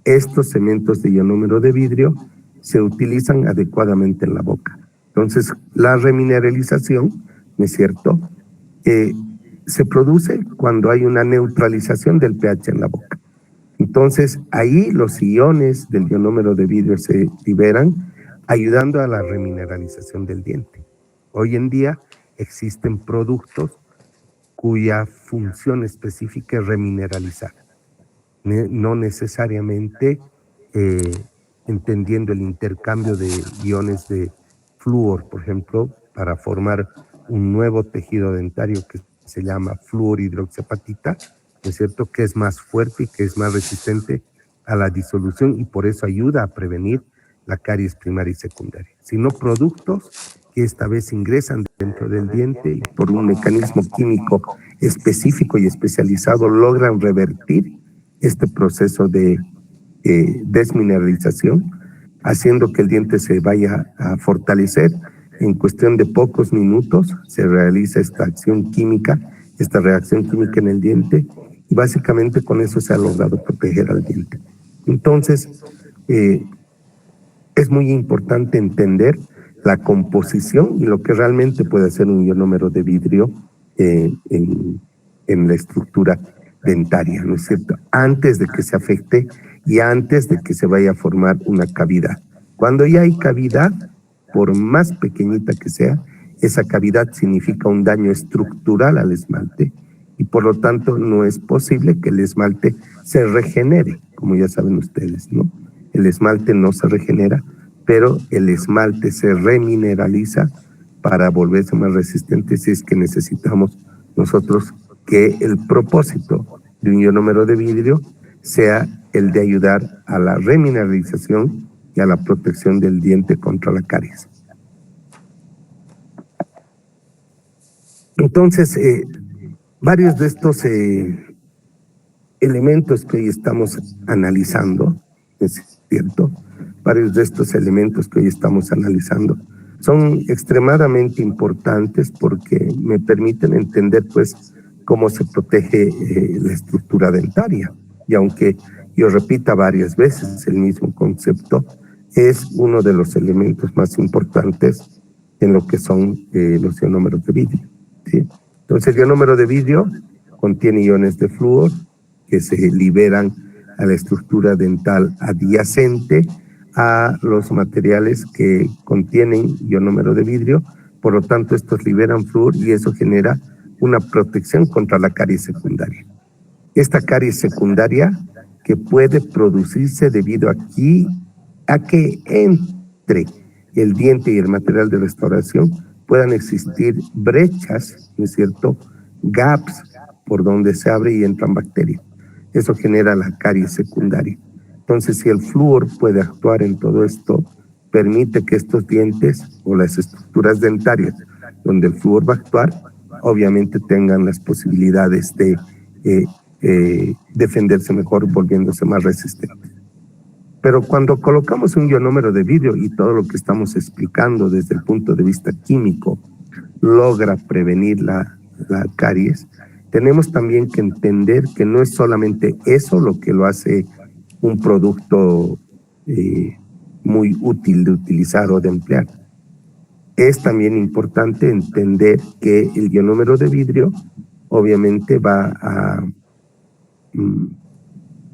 estos cementos de ionómero de vidrio se utilizan adecuadamente en la boca. Entonces, la remineralización, ¿no es cierto?, se produce cuando hay una neutralización del pH en la boca. Entonces, ahí los iones del ionómero de vidrio se liberan, ayudando a la remineralización del diente. Hoy en día existen productos cuya función específica es remineralizar, no necesariamente entendiendo el intercambio de iones de flúor, por ejemplo, para formar un nuevo tejido dentario que se llama fluorhidroxiapatita, ¿no es cierto?, que es más fuerte y que es más resistente a la disolución y por eso ayuda a prevenir la caries primaria y secundaria, sino productos que esta vez ingresan dentro del diente y por un mecanismo químico específico y especializado logran revertir este proceso de desmineralización, haciendo que el diente se vaya a fortalecer. En cuestión de pocos minutos se realiza esta acción química, esta reacción química en el diente, y básicamente con eso se ha logrado proteger al diente. Entonces, es muy importante entender la composición y lo que realmente puede hacer un ionómero de vidrio en la estructura dentaria, ¿no es cierto?, antes de que se afecte y antes de que se vaya a formar una cavidad. Cuando ya hay cavidad, por más pequeñita que sea, esa cavidad significa un daño estructural al esmalte y por lo tanto no es posible que el esmalte se regenere, como ya saben ustedes, ¿no? El esmalte no se regenera, pero el esmalte se remineraliza para volverse más resistente si es que necesitamos nosotros que el propósito de un ionómero de vidrio sea el de ayudar a la remineralización y a la protección del diente contra la caries. Entonces, varios de estos elementos que hoy estamos analizando, es cierto, varios de estos elementos que hoy estamos analizando son extremadamente importantes porque me permiten entender, pues, cómo se protege la estructura dentaria. Y aunque yo repita varias veces el mismo concepto, es uno de los elementos más importantes en lo que son los ionómeros de vidrio, ¿sí? Entonces, el ionómero de vidrio contiene iones de flúor que se liberan a la estructura dental adyacente a los materiales que contienen ionómero de vidrio. Por lo tanto, estos liberan flúor y eso genera una protección contra la caries secundaria. Esta caries secundaria que puede producirse debido a que entre el diente y el material de restauración puedan existir brechas, ¿no es cierto?, gaps por donde se abre y entran bacterias. Eso genera la caries secundaria. Entonces, si el flúor puede actuar en todo esto, permite que estos dientes o las estructuras dentarias donde el flúor va a actuar, obviamente tengan las posibilidades de defenderse mejor, volviéndose más resistentes. Pero cuando colocamos un ionómero de vidrio y todo lo que estamos explicando desde el punto de vista químico logra prevenir la caries, tenemos también que entender que no es solamente eso lo que lo hace un producto muy útil de utilizar o de emplear. Es también importante entender que el ionómero de vidrio obviamente va a,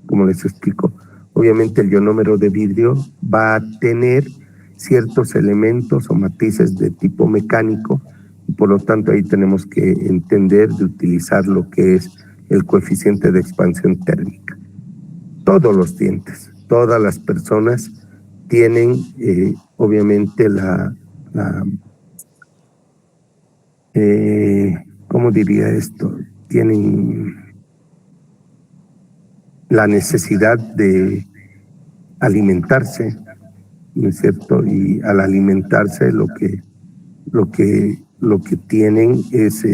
¿cómo les explico? Obviamente el ionómero de vidrio va a tener ciertos elementos o matices de tipo mecánico, y por lo tanto ahí tenemos que entender de utilizar lo que es el coeficiente de expansión térmica. Todos los dientes, todas las personas tienen obviamente ¿cómo diría esto? Tienen la necesidad de alimentarse, ¿no es cierto? Y al alimentarse lo que tienen es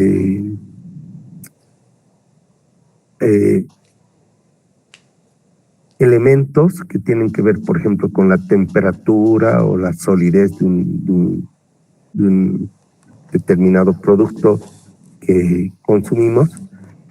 elementos que tienen que ver, por ejemplo, con la temperatura o la solidez de un determinado producto que consumimos,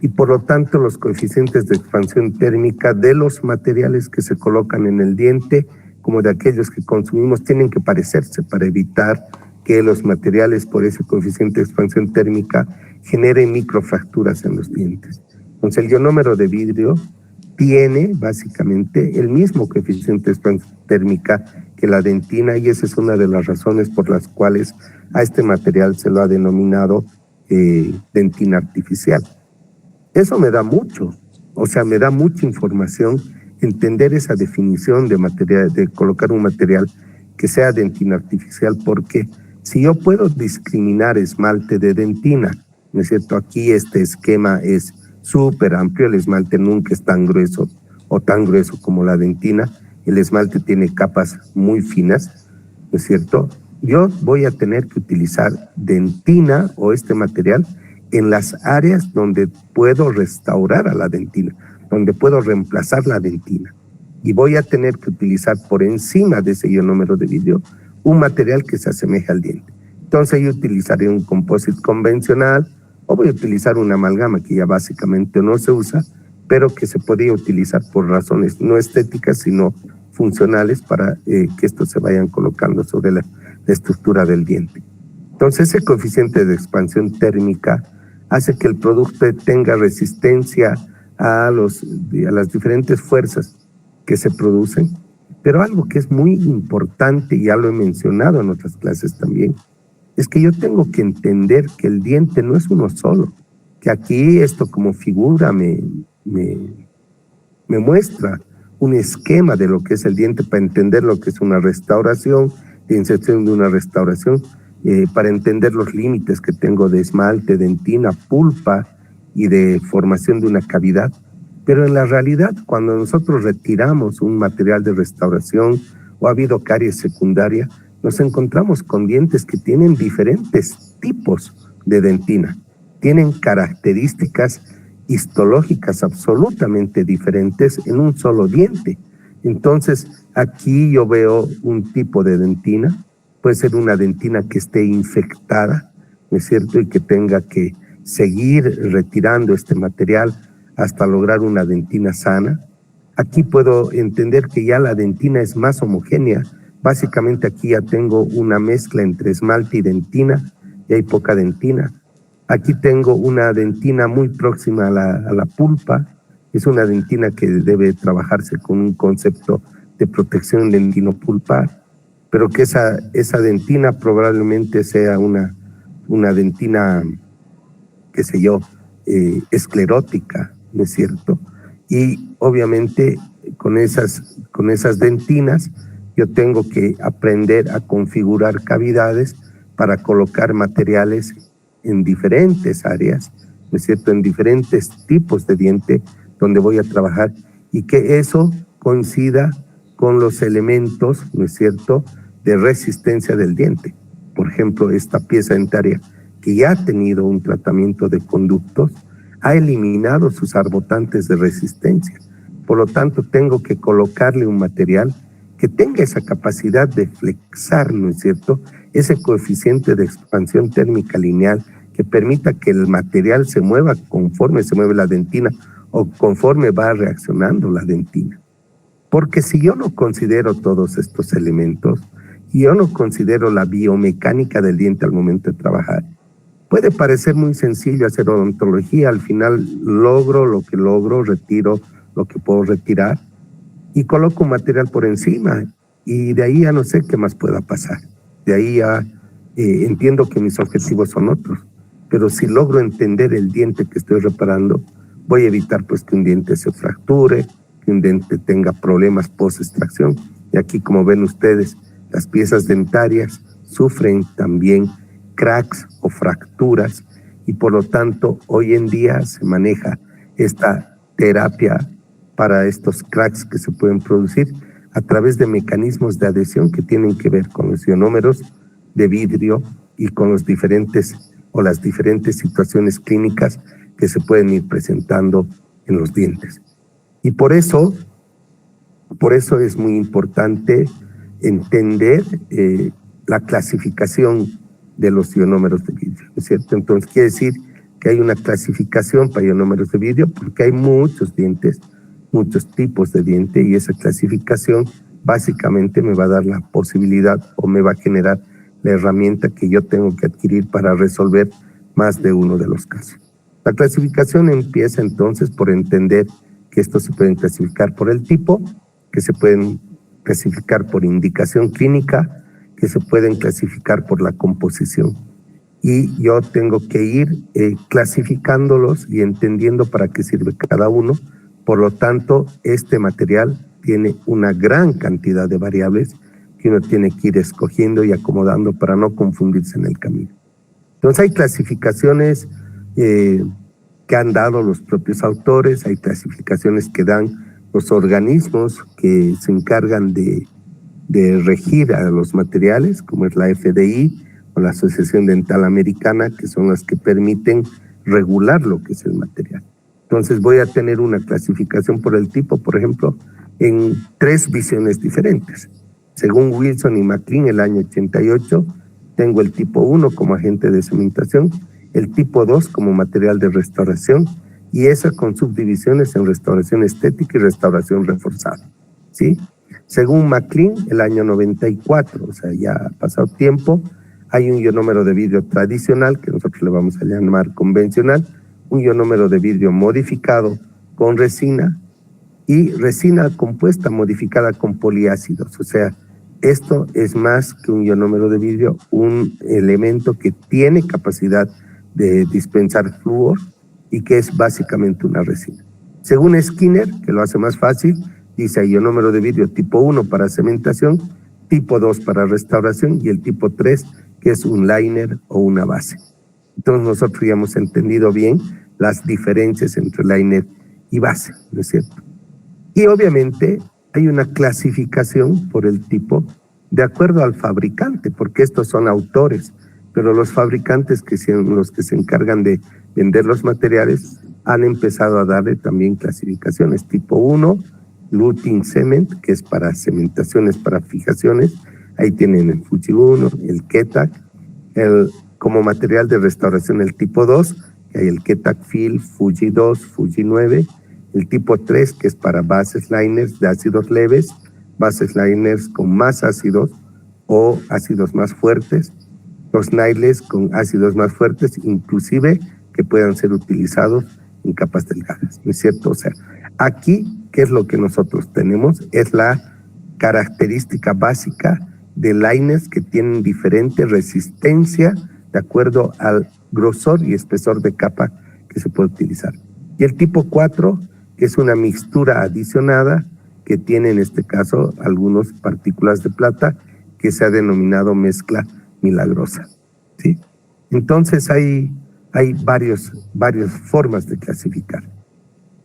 y por lo tanto los coeficientes de expansión térmica de los materiales que se colocan en el diente como de aquellos que consumimos tienen que parecerse para evitar que los materiales por ese coeficiente de expansión térmica generen microfracturas en los dientes. Entonces el ionómero de vidrio tiene básicamente el mismo coeficiente de expansión térmica que la dentina, y esa es una de las razones por las cuales a este material se lo ha denominado dentina artificial. Eso me da mucho, o sea, me da mucha información entender esa definición de material, de colocar un material que sea dentina artificial, porque si yo puedo discriminar esmalte de dentina, ¿no es cierto? Aquí este esquema es súper amplio, el esmalte nunca es tan grueso o tan grueso como la dentina, el esmalte tiene capas muy finas, ¿no es cierto? Yo voy a tener que utilizar dentina o este material en las áreas donde puedo restaurar a la dentina, donde puedo reemplazar la dentina. Y voy a tener que utilizar por encima de ese ionómero de vidrio un material que se asemeje al diente. Entonces yo utilizaré un composite convencional o voy a utilizar una amalgama que ya básicamente no se usa, pero que se podía utilizar por razones no estéticas, sino funcionales para que estos se vayan colocando sobre la estructura del diente. Entonces ese coeficiente de expansión térmica hace que el producto tenga resistencia a las diferentes fuerzas que se producen, pero algo que es muy importante, y ya lo he mencionado en otras clases también, es que yo tengo que entender que el diente no es uno solo, que aquí esto como figura me muestra un esquema de lo que es el diente para entender lo que es una restauración, de inserción de una restauración, para entender los límites que tengo de esmalte, dentina, pulpa y de formación de una cavidad. Pero en la realidad, cuando nosotros retiramos un material de restauración o ha habido caries secundaria, nos encontramos con dientes que tienen diferentes tipos de dentina, tienen características histológicas absolutamente diferentes en un solo diente. Entonces, aquí yo veo un tipo de dentina, puede ser una dentina que esté infectada, ¿no es cierto?, y que tenga que seguir retirando este material hasta lograr una dentina sana. Aquí puedo entender que ya la dentina es más homogénea. Básicamente aquí ya tengo una mezcla entre esmalte y dentina, y hay poca dentina. Aquí tengo una dentina muy próxima a la pulpa. Es una dentina que debe trabajarse con un concepto de protección dentinopulpar, pero que esa dentina probablemente sea una dentina, qué sé yo, esclerótica, ¿no es cierto? Y obviamente con esas dentinas yo tengo que aprender a configurar cavidades para colocar materiales en diferentes áreas, ¿no es cierto?, en diferentes tipos de diente donde voy a trabajar, y que eso coincida con los elementos, ¿no es cierto?, de resistencia del diente. Por ejemplo, esta pieza dentaria que ya ha tenido un tratamiento de conductos, ha eliminado sus arbotantes de resistencia. Por lo tanto, tengo que colocarle un material que tenga esa capacidad de flexar, ¿no es cierto?, ese coeficiente de expansión térmica lineal que permita que el material se mueva conforme se mueve la dentina o conforme va reaccionando la dentina. Porque si yo no considero todos estos elementos, y yo no considero la biomecánica del diente al momento de trabajar, puede parecer muy sencillo hacer odontología, al final logro lo que logro, retiro lo que puedo retirar y coloco un material por encima y de ahí ya no sé qué más pueda pasar. De ahí ya entiendo que mis objetivos son otros, pero si logro entender el diente que estoy reparando, voy a evitar pues que un diente se fracture, que un diente tenga problemas post-extracción. Y aquí, como ven ustedes, las piezas dentarias sufren también cracks o fracturas y por lo tanto hoy en día se maneja esta terapia para estos cracks que se pueden producir a través de mecanismos de adhesión que tienen que ver con los ionómeros de vidrio y con los diferentes o las diferentes situaciones clínicas que se pueden ir presentando en los dientes. Y por eso es muy importante entender la clasificación de los ionómeros de vidrio, ¿no es cierto? Entonces quiere decir que hay una clasificación para ionómeros de vidrio porque hay muchos dientes, muchos tipos de diente y esa clasificación básicamente me va a dar la posibilidad o me va a generar la herramienta que yo tengo que adquirir para resolver más de uno de los casos. La clasificación empieza entonces por entender que estos se pueden clasificar por el tipo, que se pueden clasificar por indicación clínica, que se pueden clasificar por la composición. Y yo tengo que ir clasificándolos y entendiendo para qué sirve cada uno. Por lo tanto, este material tiene una gran cantidad de variables que uno tiene que ir escogiendo y acomodando para no confundirse en el camino. Entonces hay clasificaciones que han dado los propios autores, hay clasificaciones que dan los organismos que se encargan de regir a los materiales, como es la FDI o la Asociación Dental Americana, que son las que permiten regular lo que es el material. Entonces voy a tener una clasificación por el tipo, por ejemplo, en 3 visiones diferentes. Según Wilson y McLean, el año 88, tengo el tipo 1 como agente de cementación, el tipo 2 como material de restauración, y esa con subdivisiones en restauración estética y restauración reforzada, ¿sí? Según McLean, el año 94, o sea, ya ha pasado tiempo, hay un ionómero de vidrio tradicional, que nosotros le vamos a llamar convencional, un ionómero de vidrio modificado con resina y resina compuesta modificada con poliácidos. O sea, esto es más que un ionómero de vidrio, un elemento que tiene capacidad de dispensar flúor y que es básicamente una resina. Según Skinner, que lo hace más fácil, dice hay ionómero de vidrio tipo 1 para cementación, tipo 2 para restauración y el tipo 3 que es un liner o una base. Entonces nosotros ya hemos entendido bien las diferencias entre liner y base, ¿no es cierto? Y obviamente hay una clasificación por el tipo de acuerdo al fabricante, porque estos son autores, pero los fabricantes que son los que se encargan de vender los materiales han empezado a darle también clasificaciones. Tipo 1, luting cement, que es para cementaciones, para fijaciones. Ahí tienen el Fuji 1, el Ketak, como material de restauración el tipo 2, que hay el Ketak Fill, Fuji 2, Fuji 9, el tipo 3, que es para bases liners de ácidos leves, bases liners con más ácidos o ácidos más fuertes, los nylons con ácidos más fuertes, inclusive que puedan ser utilizados en capas delgadas, ¿no es cierto? O sea, aquí, ¿qué es lo que nosotros tenemos? Es la característica básica de liners que tienen diferente resistencia de acuerdo al grosor y espesor de capa que se puede utilizar. Y el tipo 4, que es una mixtura adicionada que tiene en este caso algunas partículas de plata que se ha denominado mezcla milagrosa, ¿sí? Entonces hay varias formas de clasificar.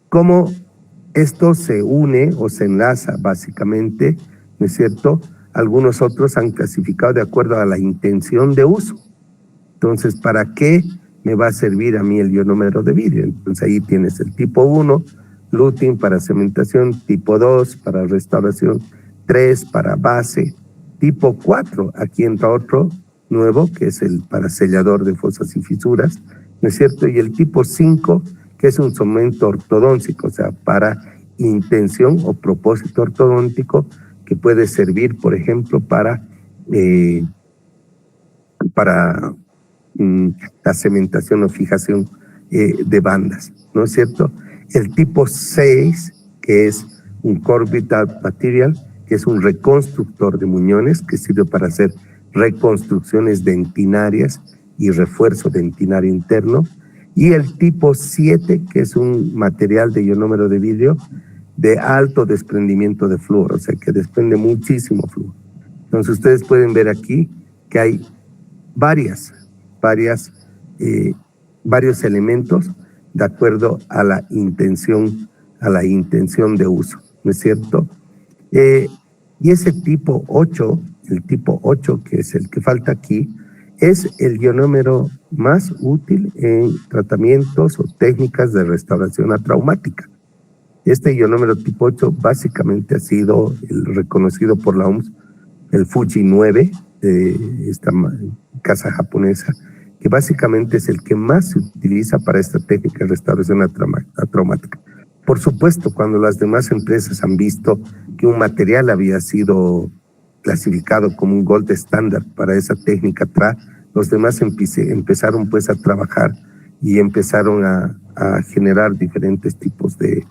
Cómo esto se une o se enlaza básicamente, ¿no es cierto?, algunos otros han clasificado de acuerdo a la intención de uso. Entonces, ¿para qué me va a servir a mí el ionómero de vidrio? Entonces ahí tienes el tipo 1, luting para cementación, tipo 2 para restauración, 3 para base, tipo 4, aquí entra otro nuevo que es el para sellador de fosas y fisuras, ¿no es cierto? Y el tipo 5, que es un cemento ortodóntico, o sea, para intención o propósito ortodóntico, que puede servir, por ejemplo, para la cementación o fijación de bandas, ¿no es cierto? El tipo 6, que es un core vital material, que es un reconstructor de muñones, que sirve para hacer reconstrucciones dentinarias y refuerzo dentinario interno. Y el tipo 7, que es un material de ionómero de vidrio de alto desprendimiento de flúor, o sea, que desprende muchísimo flúor. Entonces ustedes pueden ver aquí que hay varios elementos de acuerdo a la intención de uso, ¿no es cierto? Y ese tipo 8, el tipo 8, que es el que falta aquí, es el ionómero más útil en tratamientos o técnicas de restauración atraumática. Este ionómero tipo 8 básicamente ha sido reconocido por la OMS, el Fuji 9, de esta casa japonesa, que básicamente es el que más se utiliza para esta técnica de restauración atraumática. Por supuesto, cuando las demás empresas han visto que un material había sido clasificado como un gold standard para esa técnica TRA, los demás empezaron pues a trabajar y empezaron a generar diferentes tipos de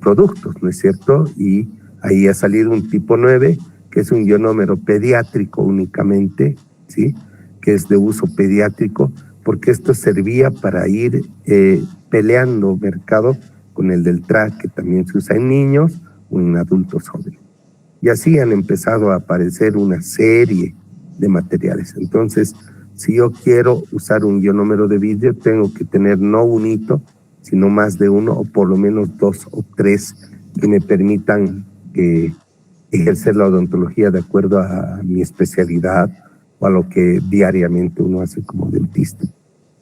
productos, ¿no es cierto? Y ahí ha salido un tipo 9, que es un ionómero pediátrico únicamente, ¿sí? Que es de uso pediátrico, porque esto servía para ir peleando mercado con el del TRA, que también se usa en niños o en adultos jóvenes. Y así han empezado a aparecer una serie de materiales. Entonces, si yo quiero usar un ionómero de vidrio, tengo que tener no un hito, sino más de uno, o por lo menos 2 o 3, que me permitan ejercer la odontología de acuerdo a mi especialidad o a lo que diariamente uno hace como dentista.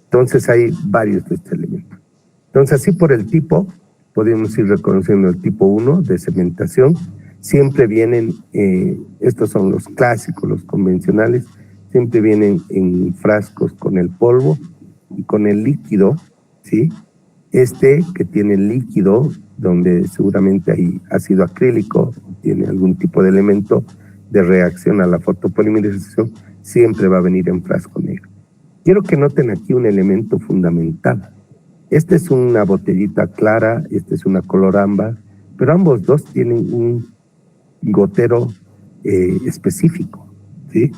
Entonces hay varios de estos elementos. Entonces así por el tipo, podemos ir reconociendo el tipo 1 de cementación. Siempre vienen, estos son los clásicos, los convencionales, siempre vienen en frascos con el polvo y con el líquido, ¿sí? Este que tiene el líquido, donde seguramente hay ácido acrílico, tiene algún tipo de elemento de reacción a la fotopolimerización, siempre va a venir en frasco negro. Quiero que noten aquí un elemento fundamental. Esta es una botellita clara, esta es una color ámbar, pero ambos dos tienen un gotero específico, ¿sí?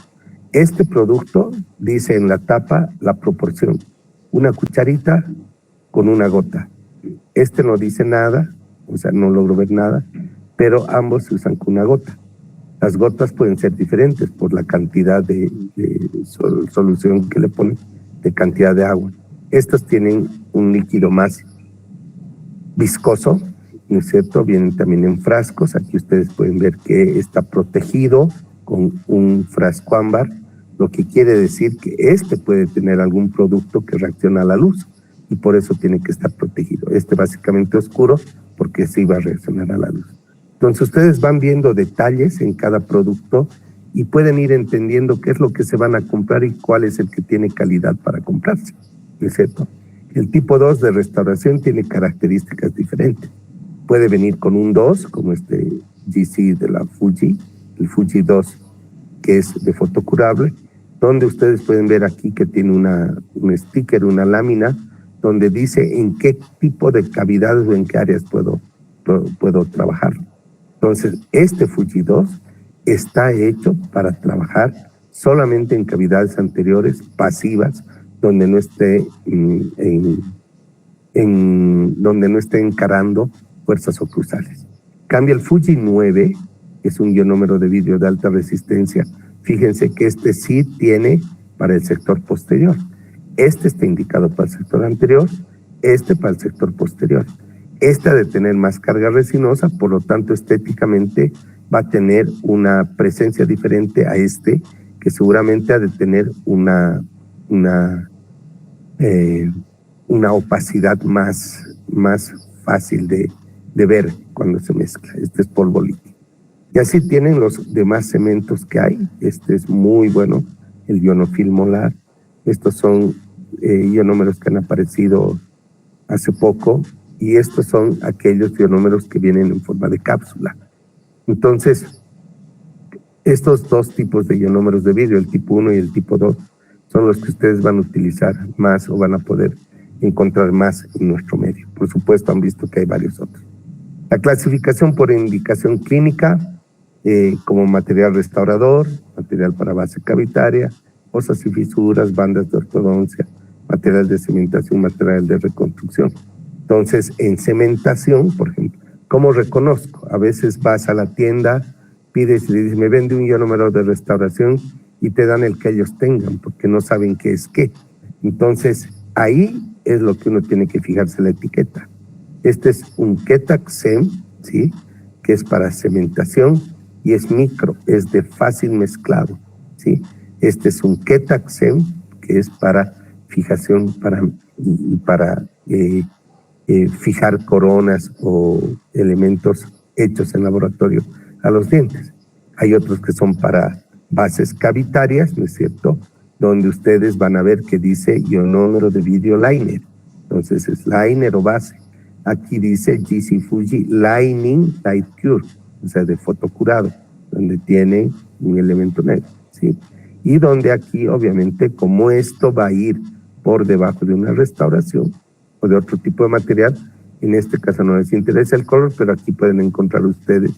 Este producto dice en la tapa la proporción, una cucharita con una gota. Este no dice nada, o sea, no logro ver nada, pero ambos se usan con una gota. Las gotas pueden ser diferentes por la cantidad de solución que le ponen, de cantidad de agua. Estos tienen un líquido más viscoso, ¿no es cierto? Vienen también en frascos. Aquí ustedes pueden ver que está protegido con un frasco ámbar, lo que quiere decir que este puede tener algún producto que reacciona a la luz y por eso tiene que estar protegido. Este básicamente oscuro porque sí va a reaccionar a la luz. Entonces ustedes van viendo detalles en cada producto y pueden ir entendiendo qué es lo que se van a comprar y cuál es el que tiene calidad para comprarse, ¿no es cierto? El tipo 2 de restauración tiene características diferentes. Puede venir con un 2, como este GC de la Fuji, el Fuji 2, que es de fotocurable, donde ustedes pueden ver aquí que tiene un sticker, una lámina, donde dice en qué tipo de cavidades o en qué áreas puedo trabajar. Entonces, este Fuji 2 está hecho para trabajar solamente en cavidades anteriores pasivas, donde no esté donde no esté encarando fuerzas oclusales. Cambia el Fuji 9, que es un ionómero de vidrio de alta resistencia. Fíjense que este sí tiene para el sector posterior. Este está indicado para el sector anterior, este para el sector posterior. Este ha de tener más carga resinosa, por lo tanto estéticamente va a tener una presencia diferente a este, que seguramente ha de tener una opacidad más fácil de ver cuando se mezcla. Este es polvo líquido. Y así tienen los demás cementos que hay. Este es muy bueno, el ionofil molar. Estos son ionómeros que han aparecido hace poco, y estos son aquellos ionómeros que vienen en forma de cápsula. Entonces, estos dos tipos de ionómeros de vidrio, el tipo 1 y el tipo 2, son los que ustedes van a utilizar más o van a poder encontrar más en nuestro medio. Por supuesto, han visto que hay varios otros. La clasificación por indicación clínica, como material restaurador, material para base cavitaria, fosas y fisuras, bandas de ortodoncia, material de cementación, material de reconstrucción. Entonces, en cementación, por ejemplo, ¿cómo reconozco? A veces vas a la tienda, pides y le dices, me vende un ionómero de restauración, y te dan el que ellos tengan, porque no saben qué es qué. Entonces, ahí es lo que uno tiene que fijarse la etiqueta. Este es un Ketac-Sem, ¿sí?, que es para cementación y es micro, es de fácil mezclado, ¿sí? Este es un Ketac-Sem, que es para fijación, para fijar coronas o elementos hechos en laboratorio a los dientes. Hay otros que son para bases cavitarias, ¿no es cierto?, donde ustedes van a ver que dice ionómero de vidrio liner. Entonces es liner o base. Aquí dice GC Fuji Lining Light Cure, o sea, de fotocurado, donde tiene un elemento negro, ¿sí? Y donde aquí, obviamente, como esto va a ir por debajo de una restauración o de otro tipo de material, en este caso no les interesa el color, pero aquí pueden encontrar ustedes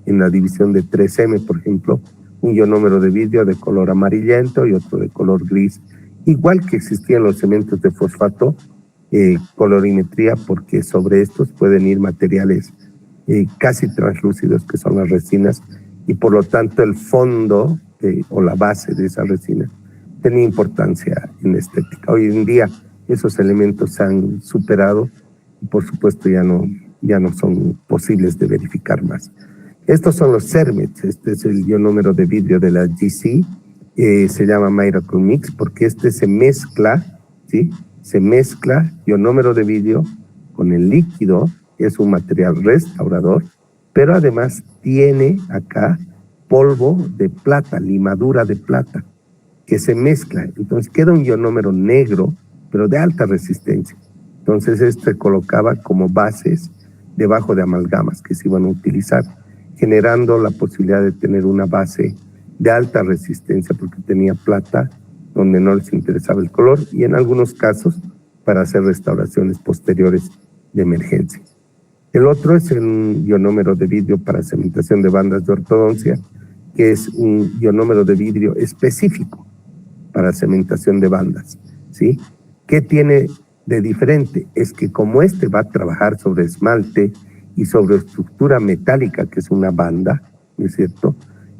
en la división de 3M, por ejemplo, un ionómero de vidrio de color amarillento y otro de color gris, igual que existían los cementos de fosfato, colorimetría, porque sobre estos pueden ir materiales casi translúcidos, que son las resinas, y por lo tanto el fondo o la base de esa resina tenía importancia en la estética. Hoy en día esos elementos se han superado y por supuesto ya no son posibles de verificar más. Estos son los CERMETs. Este es el ionómero de vidrio de la GC, se llama Miracle Mix porque este se mezcla, ¿sí? Se mezcla ionómero de vidrio con el líquido, es un material restaurador, pero además tiene acá polvo de plata, limadura de plata, que se mezcla. Entonces queda un ionómero negro, pero de alta resistencia. Entonces esto se colocaba como bases debajo de amalgamas que se iban a utilizar, generando la posibilidad de tener una base de alta resistencia porque tenía plata donde no les interesaba el color, y en algunos casos para hacer restauraciones posteriores de emergencia. El otro es un ionómero de vidrio para cementación de bandas de ortodoncia, que es un ionómero de vidrio específico para cementación de bandas, ¿sí? ¿Qué tiene de diferente? Es que como este va a trabajar sobre esmalte y sobre estructura metálica, que es una banda, ¿no es cierto?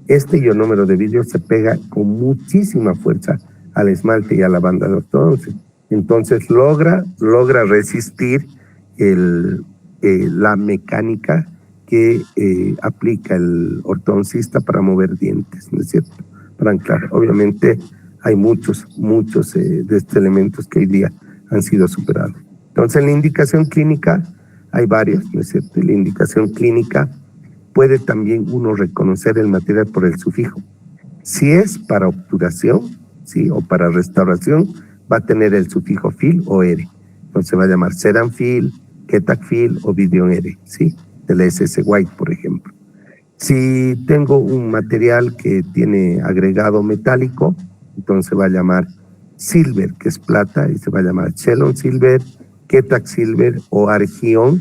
Este ionómero de vidrio se pega con muchísima fuerza al esmalte y a la banda de ortodoncia. Entonces logra resistir la mecánica que aplica el ortodoncista para mover dientes, ¿no es cierto? Para anclar. Obviamente hay muchos de estos elementos que hoy día han sido superados. Entonces, en la indicación clínica hay varios, ¿no es cierto? Y la indicación clínica puede también uno reconocer el material por el sufijo. Si es para obturación, ¿sí?, o para restauración, va a tener el sufijo fil o ere. Entonces va a llamar Ceramfil, Ketac-Fil o Vidrion ere, ¿sí?, del SS White, por ejemplo. Si tengo un material que tiene agregado metálico, entonces va a llamar Silver, que es plata, y se va a llamar Chelon Silver, Ketac Silver o Argion,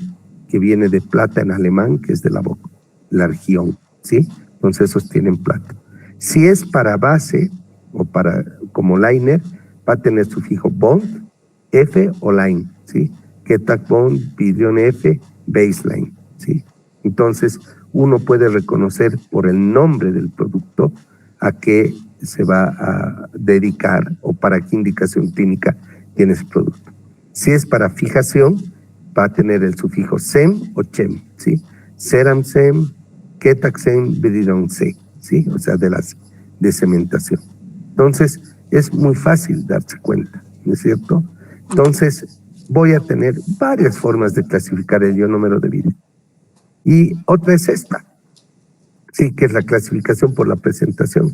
que viene de plata en alemán, que es de la boca, el Argion, ¿sí? Entonces esos tienen plata. Si es para base o para como liner, va a tener sufijo bond, F o line, ¿sí? Ketac bond, Vidrion F, baseline, ¿sí? Entonces uno puede reconocer por el nombre del producto a qué se va a dedicar o para qué indicación clínica tiene ese producto. Si es para fijación, va a tener el sufijo SEM o CHEM, ¿sí? Ceram SEM, Ketaxen Bridon C, ¿sí? O sea, de cementación. Entonces, es muy fácil darse cuenta, ¿no es cierto? Entonces, voy a tener varias formas de clasificar el ionómero de vidrio. Y otra es esta, sí, que es la clasificación por la presentación.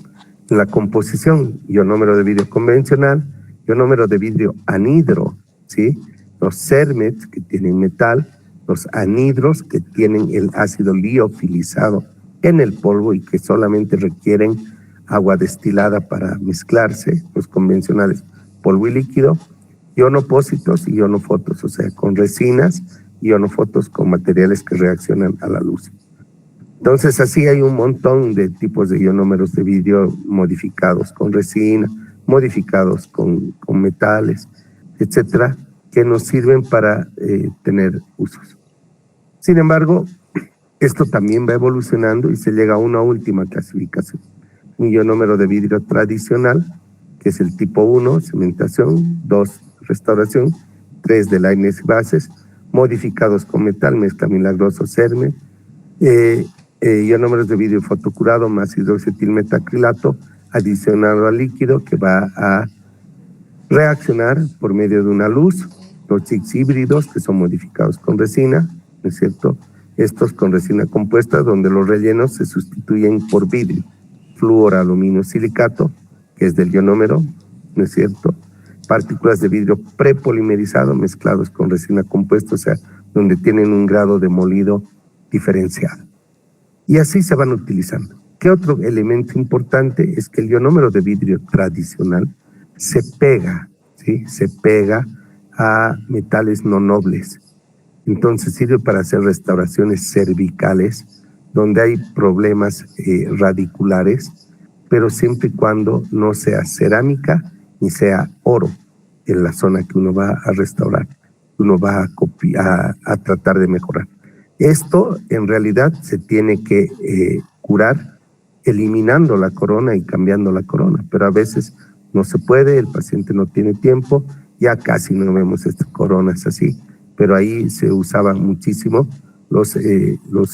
En la composición, ionómero de vidrio convencional, ionómero de vidrio anhidro, ¿sí? Los CERMET que tienen metal, los anhidros que tienen el ácido liofilizado en el polvo y que solamente requieren agua destilada para mezclarse, los convencionales, polvo y líquido, ionopósitos y ionofotos, o sea, con resinas, ionofotos con materiales que reaccionan a la luz. Entonces, así hay un montón de tipos de ionómeros de vidrio modificados con resina, modificados con metales, etcétera, que nos sirven para tener usos. Sin embargo, esto también va evolucionando y se llega a una última clasificación. Un ionómero de vidrio tradicional, que es el tipo 1, cementación, 2, restauración, 3, de lines y bases, modificados con metal, mezcla milagroso, CERME, ionómeros de vidrio fotocurado más hidroxetilmetacrilato adicionado al líquido que va a reaccionar por medio de una luz, los chips híbridos que son modificados con resina, ¿no es cierto? Estos con resina compuesta donde los rellenos se sustituyen por vidrio, flúor, aluminio, silicato, que es del ionómero, ¿no es cierto? Partículas de vidrio prepolimerizado mezclados con resina compuesta, o sea, donde tienen un grado de molido diferenciado. Y así se van utilizando. ¿Qué otro elemento importante? Es que el ionómero de vidrio tradicional se pega, ¿sí? Se pega a metales no nobles. Entonces sirve para hacer restauraciones cervicales, donde hay problemas radiculares, pero siempre y cuando no sea cerámica ni sea oro en la zona que uno va a restaurar, uno va a tratar de mejorar. Esto en realidad se tiene que curar eliminando la corona y cambiando la corona, pero a veces no se puede, el paciente no tiene tiempo, ya casi no vemos estas coronas así, pero ahí se usaban muchísimo los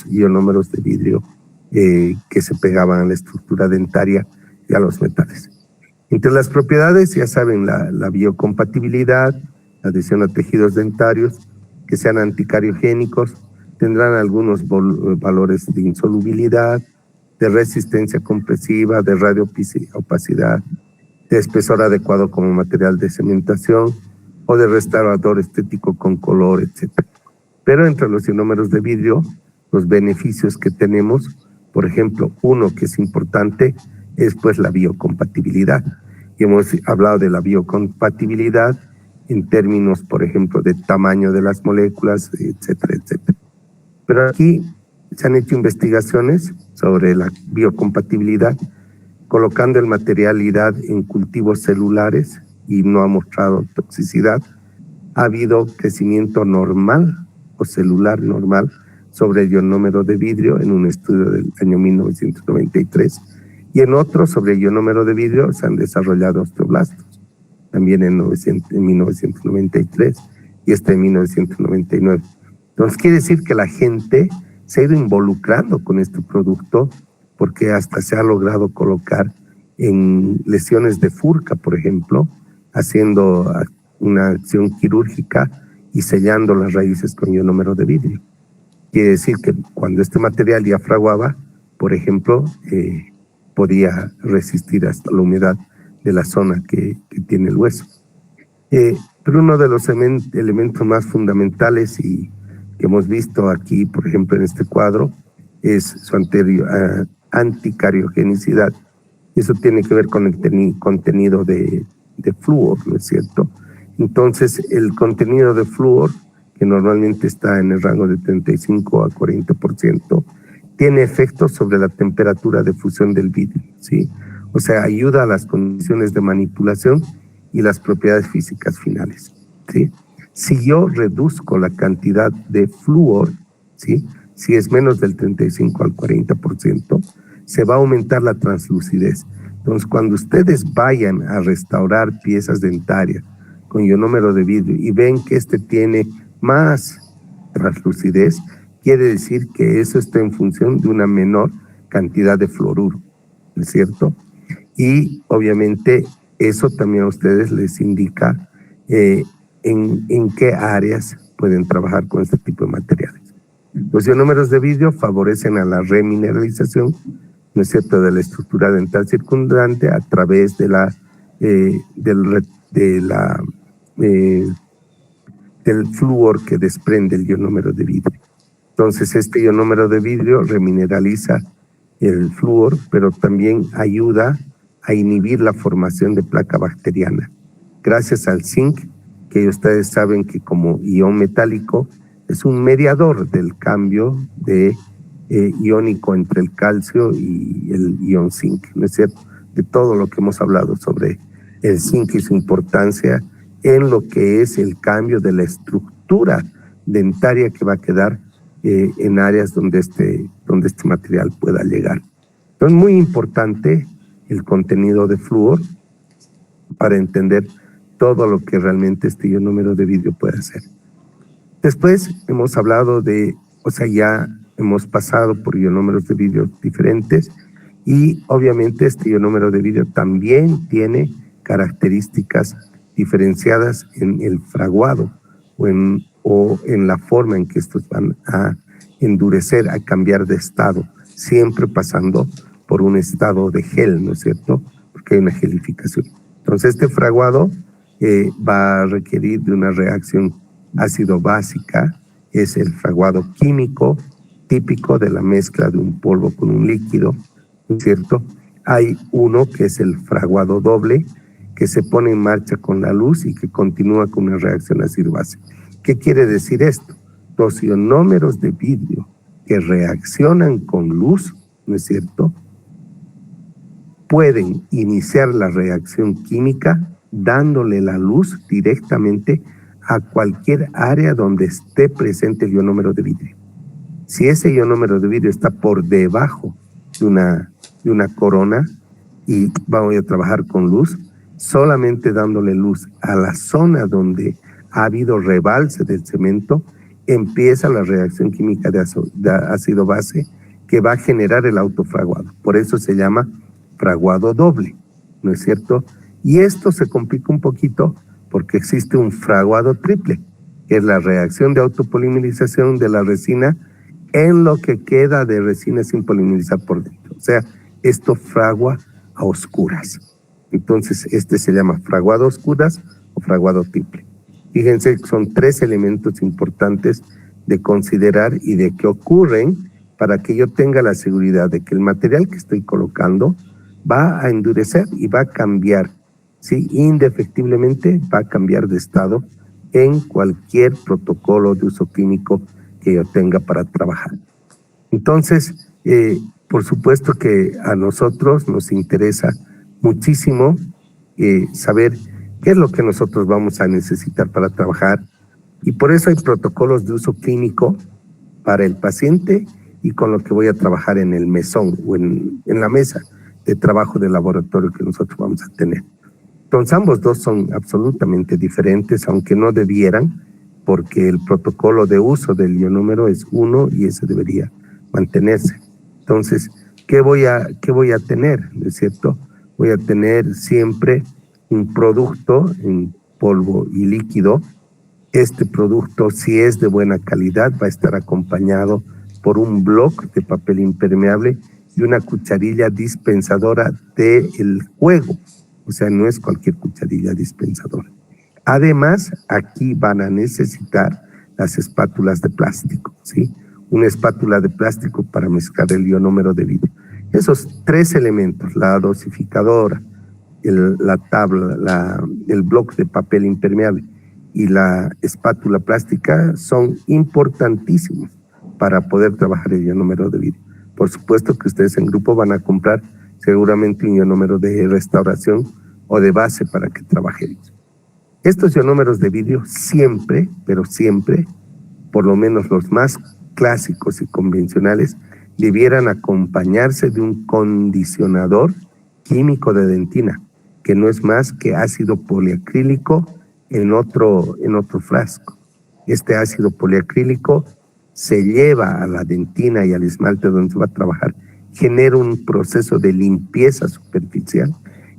ionómeros de vidrio que se pegaban a la estructura dentaria y a los metales. Entre las propiedades, ya saben, la biocompatibilidad, la adhesión a tejidos dentarios, que sean anticariogénicos, tendrán algunos valores de insolubilidad, de resistencia compresiva, de radioopacidad, de espesor adecuado como material de cementación o de restaurador estético con color, etc. Pero entre los ionómeros de vidrio, los beneficios que tenemos, por ejemplo, uno que es importante es pues la biocompatibilidad. Y hemos hablado de la biocompatibilidad en términos, por ejemplo, de tamaño de las moléculas, etcétera, etcétera. Pero aquí se han hecho investigaciones sobre la biocompatibilidad, colocando el materialidad en cultivos celulares y no ha mostrado toxicidad. Ha habido crecimiento normal o celular normal sobre el ionómero de vidrio en un estudio del año 1993 y en otro sobre el ionómero de vidrio se han desarrollado osteoblastos, también en 1993 y en 1999. Entonces quiere decir que la gente se ha ido involucrando con este producto porque hasta se ha logrado colocar en lesiones de furca, por ejemplo, haciendo una acción quirúrgica y sellando las raíces con ionómero de vidrio. Quiere decir que cuando este material diafraguaba, por ejemplo, podía resistir hasta la humedad de la zona que tiene el hueso. Pero uno de los elementos más fundamentales y que hemos visto aquí, por ejemplo, en este cuadro, es su anticariogenicidad. Eso tiene que ver con el contenido de flúor, ¿no es cierto? Entonces, el contenido de flúor, que normalmente está en el rango de 35 a 40%, tiene efectos sobre la temperatura de fusión del vidrio, ¿sí? O sea, ayuda a las condiciones de manipulación y las propiedades físicas finales, ¿sí? Si yo reduzco la cantidad de flúor, ¿sí? Si es menos del 35 al 40%, se va a aumentar la translucidez. Entonces, cuando ustedes vayan a restaurar piezas dentarias con ionómero de vidrio y ven que este tiene más translucidez, quiere decir que eso está en función de una menor cantidad de fluoruro, ¿no es cierto? Y obviamente eso también a ustedes les indica en qué áreas pueden trabajar con este tipo de materiales. Los ionómeros de vidrio favorecen a la remineralización, ¿no es cierto?, de la estructura dental circundante a través de del flúor que desprende el ionómero de vidrio. Entonces, este ionómero de vidrio remineraliza el flúor, pero también ayuda a inhibir la formación de placa bacteriana. Gracias al zinc, que ustedes saben que como ion metálico es un mediador del cambio de iónico entre el calcio y el ion zinc, ¿no es cierto? De todo lo que hemos hablado sobre el zinc y su importancia en lo que es el cambio de la estructura dentaria que va a quedar en áreas donde este material pueda llegar. Entonces, muy importante el contenido de flúor para entender todo lo que realmente este ionómero de vidrio puede hacer. Después hemos hablado ya hemos pasado por ionómeros de vidrio diferentes y obviamente este ionómero de vidrio también tiene características diferenciadas en el fraguado o en la forma en que estos van a endurecer, a cambiar de estado, siempre pasando por un estado de gel, ¿no es cierto? Porque hay una gelificación. Entonces este fraguado va a requerir de una reacción ácido-básica, es el fraguado químico típico de la mezcla de un polvo con un líquido, ¿no es cierto? Hay uno que es el fraguado doble, que se pone en marcha con la luz y que continúa con una reacción ácido-base. ¿Qué quiere decir esto? Los ionómeros de vidrio que reaccionan con luz, ¿no es cierto?, pueden iniciar la reacción química dándole la luz directamente a cualquier área donde esté presente el ionómero de vidrio. Si ese ionómero de vidrio está por debajo de una corona y vamos a trabajar con luz, solamente dándole luz a la zona donde ha habido rebalse del cemento, empieza la reacción química de ácido base que va a generar el autofraguado. Por eso se llama fraguado doble, ¿no es cierto? Y esto se complica un poquito porque existe un fraguado triple, que es la reacción de autopolimerización de la resina en lo que queda de resina sin polimerizar por dentro. O sea, esto fragua a oscuras. Entonces, este se llama fraguado a oscuras o fraguado triple. Fíjense que son tres elementos importantes de considerar y de que ocurren para que yo tenga la seguridad de que el material que estoy colocando va a endurecer y va a cambiar, ¿sí? Indefectiblemente va a cambiar de estado en cualquier protocolo de uso clínico que yo tenga para trabajar. Entonces, por supuesto que a nosotros nos interesa muchísimo saber qué es lo que nosotros vamos a necesitar para trabajar, y por eso hay protocolos de uso clínico para el paciente y con lo que voy a trabajar en el mesón o en la mesa de trabajo de laboratorio que nosotros vamos a tener. Entonces ambos dos son absolutamente diferentes, aunque no debieran, porque el protocolo de uso del ionómero es uno y ese debería mantenerse. Entonces, ¿qué voy a tener? ¿No es cierto? Voy a tener siempre un producto en polvo y líquido. Este producto, si es de buena calidad, va a estar acompañado por un bloc de papel impermeable y una cucharilla dispensadora del juego. O sea, no es cualquier cucharilla dispensadora. Además, aquí van a necesitar las espátulas de plástico, ¿sí? Una espátula de plástico para mezclar el ionómero de vidrio. Esos tres elementos, la dosificadora, la tabla, el bloque de papel impermeable y la espátula plástica son importantísimos para poder trabajar el ionómero de vidrio. Por supuesto que ustedes en grupo van a comprar seguramente un ionómero de restauración o de base para que trabajemos. Estos ionómeros de vidrio siempre, pero siempre, por lo menos los más clásicos y convencionales, debieran acompañarse de un condicionador químico de dentina, que no es más que ácido poliacrílico en otro frasco. Este ácido poliacrílico se lleva a la dentina y al esmalte donde se va a trabajar, genera un proceso de limpieza superficial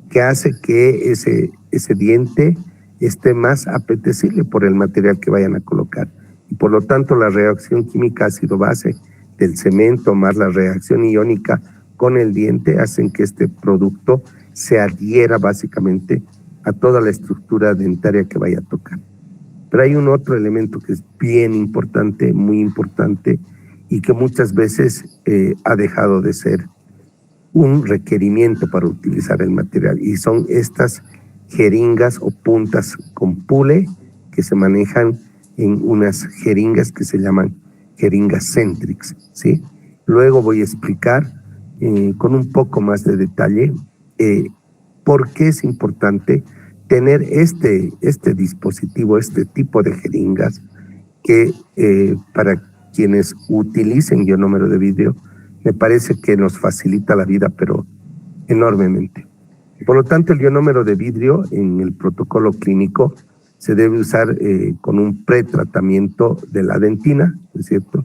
que hace que ese diente esté más apetecible por el material que vayan a colocar. Y por lo tanto, la reacción química ácido-base del cemento más la reacción iónica con el diente hacen que este producto se adhiera básicamente a toda la estructura dentaria que vaya a tocar. Pero hay un otro elemento que es bien importante, muy importante, y que muchas veces ha dejado de ser un requerimiento para utilizar el material, y son estas jeringas o puntas con pule que se manejan en unas jeringas que se llaman jeringas Centrix, ¿sí? Luego voy a explicar con un poco más de detalle por qué es importante tener este dispositivo, este tipo de jeringas, que para quienes utilicen ionómero de vidrio, me parece que nos facilita la vida, pero enormemente. Por lo tanto, el ionómero de vidrio en el protocolo clínico se debe usar con un pretratamiento de la dentina, ¿no es cierto?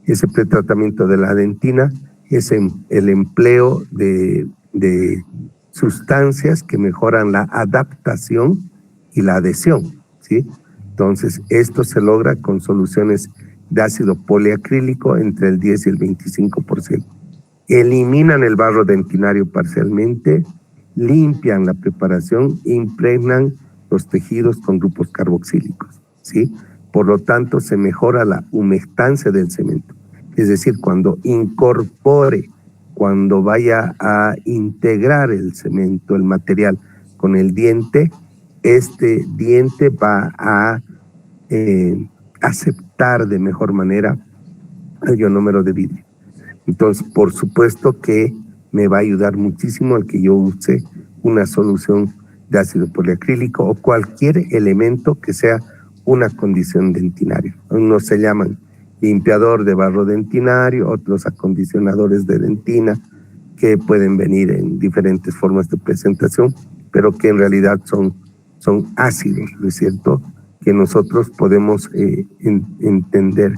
Ese pretratamiento de la dentina es el empleo de sustancias que mejoran la adaptación y la adhesión, ¿sí? Entonces, esto se logra con soluciones de ácido poliacrílico entre el 10 y el 25%. Eliminan el barro dentinario parcialmente, limpian la preparación e impregnan los tejidos con grupos carboxílicos, ¿sí? Por lo tanto, se mejora la humectancia del cemento. Es decir, cuando vaya a integrar el cemento, el material, con el diente, este diente va a aceptar de mejor manera el ionómero de vidrio. Entonces, por supuesto que me va a ayudar muchísimo el que yo use una solución de ácido poliacrílico o cualquier elemento que sea una condición dentinaria. Unos se llaman limpiador de barro dentinario, otros acondicionadores de dentina, que pueden venir en diferentes formas de presentación, pero que en realidad son ácidos, ¿no es cierto?, que nosotros podemos entender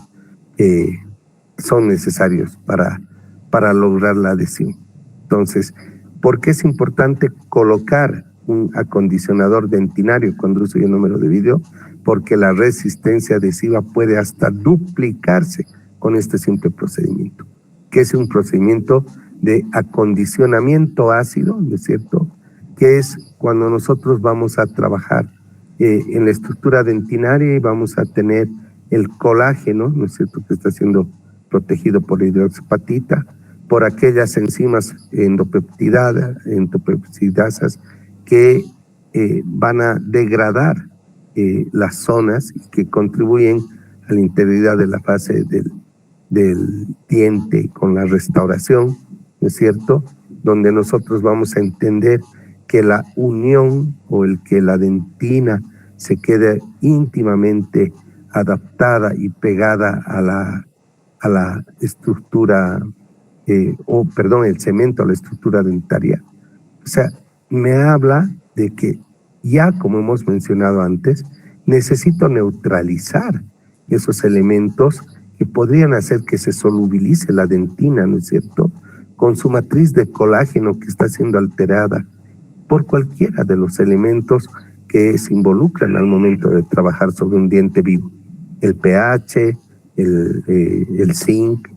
son necesarios para lograr la adhesión. Entonces, ¿por qué es importante colocar un acondicionador dentinario cuando uso ionómero de vidrio? Porque la resistencia adhesiva puede hasta duplicarse con este simple procedimiento, que es un procedimiento de acondicionamiento ácido, ¿no es cierto?, que es cuando nosotros vamos a trabajar en la estructura dentinaria y vamos a tener el colágeno, ¿no es cierto?, que está siendo protegido por la hidroxiapatita, por aquellas enzimas endopeptidasas que van a degradar las zonas y que contribuyen a la integridad de la fase del diente con la restauración, ¿no es cierto?, donde nosotros vamos a entender que la unión o el que la dentina se quede íntimamente adaptada y pegada a la estructura, el cemento a la estructura dentaria. O sea, me habla de que ya, como hemos mencionado antes, necesito neutralizar esos elementos que podrían hacer que se solubilice la dentina, ¿no es cierto?, con su matriz de colágeno que está siendo alterada por cualquiera de los elementos que se involucran al momento de trabajar sobre un diente vivo. El pH, el zinc,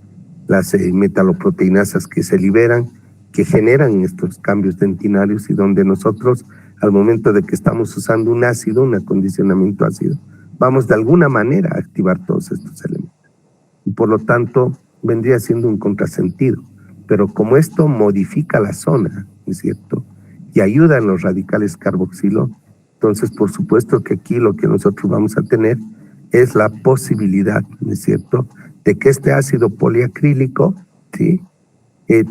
las metaloproteinasas que se liberan, que generan estos cambios dentinarios y donde nosotros, al momento de que estamos usando un ácido, un acondicionamiento ácido, vamos de alguna manera a activar todos estos elementos. Y por lo tanto, vendría siendo un contrasentido. Pero como esto modifica la zona, ¿no es cierto?, y ayuda en los radicales carboxilo, entonces por supuesto que aquí lo que nosotros vamos a tener es la posibilidad, ¿no es cierto?, de que este ácido poliacrílico, ¿sí?,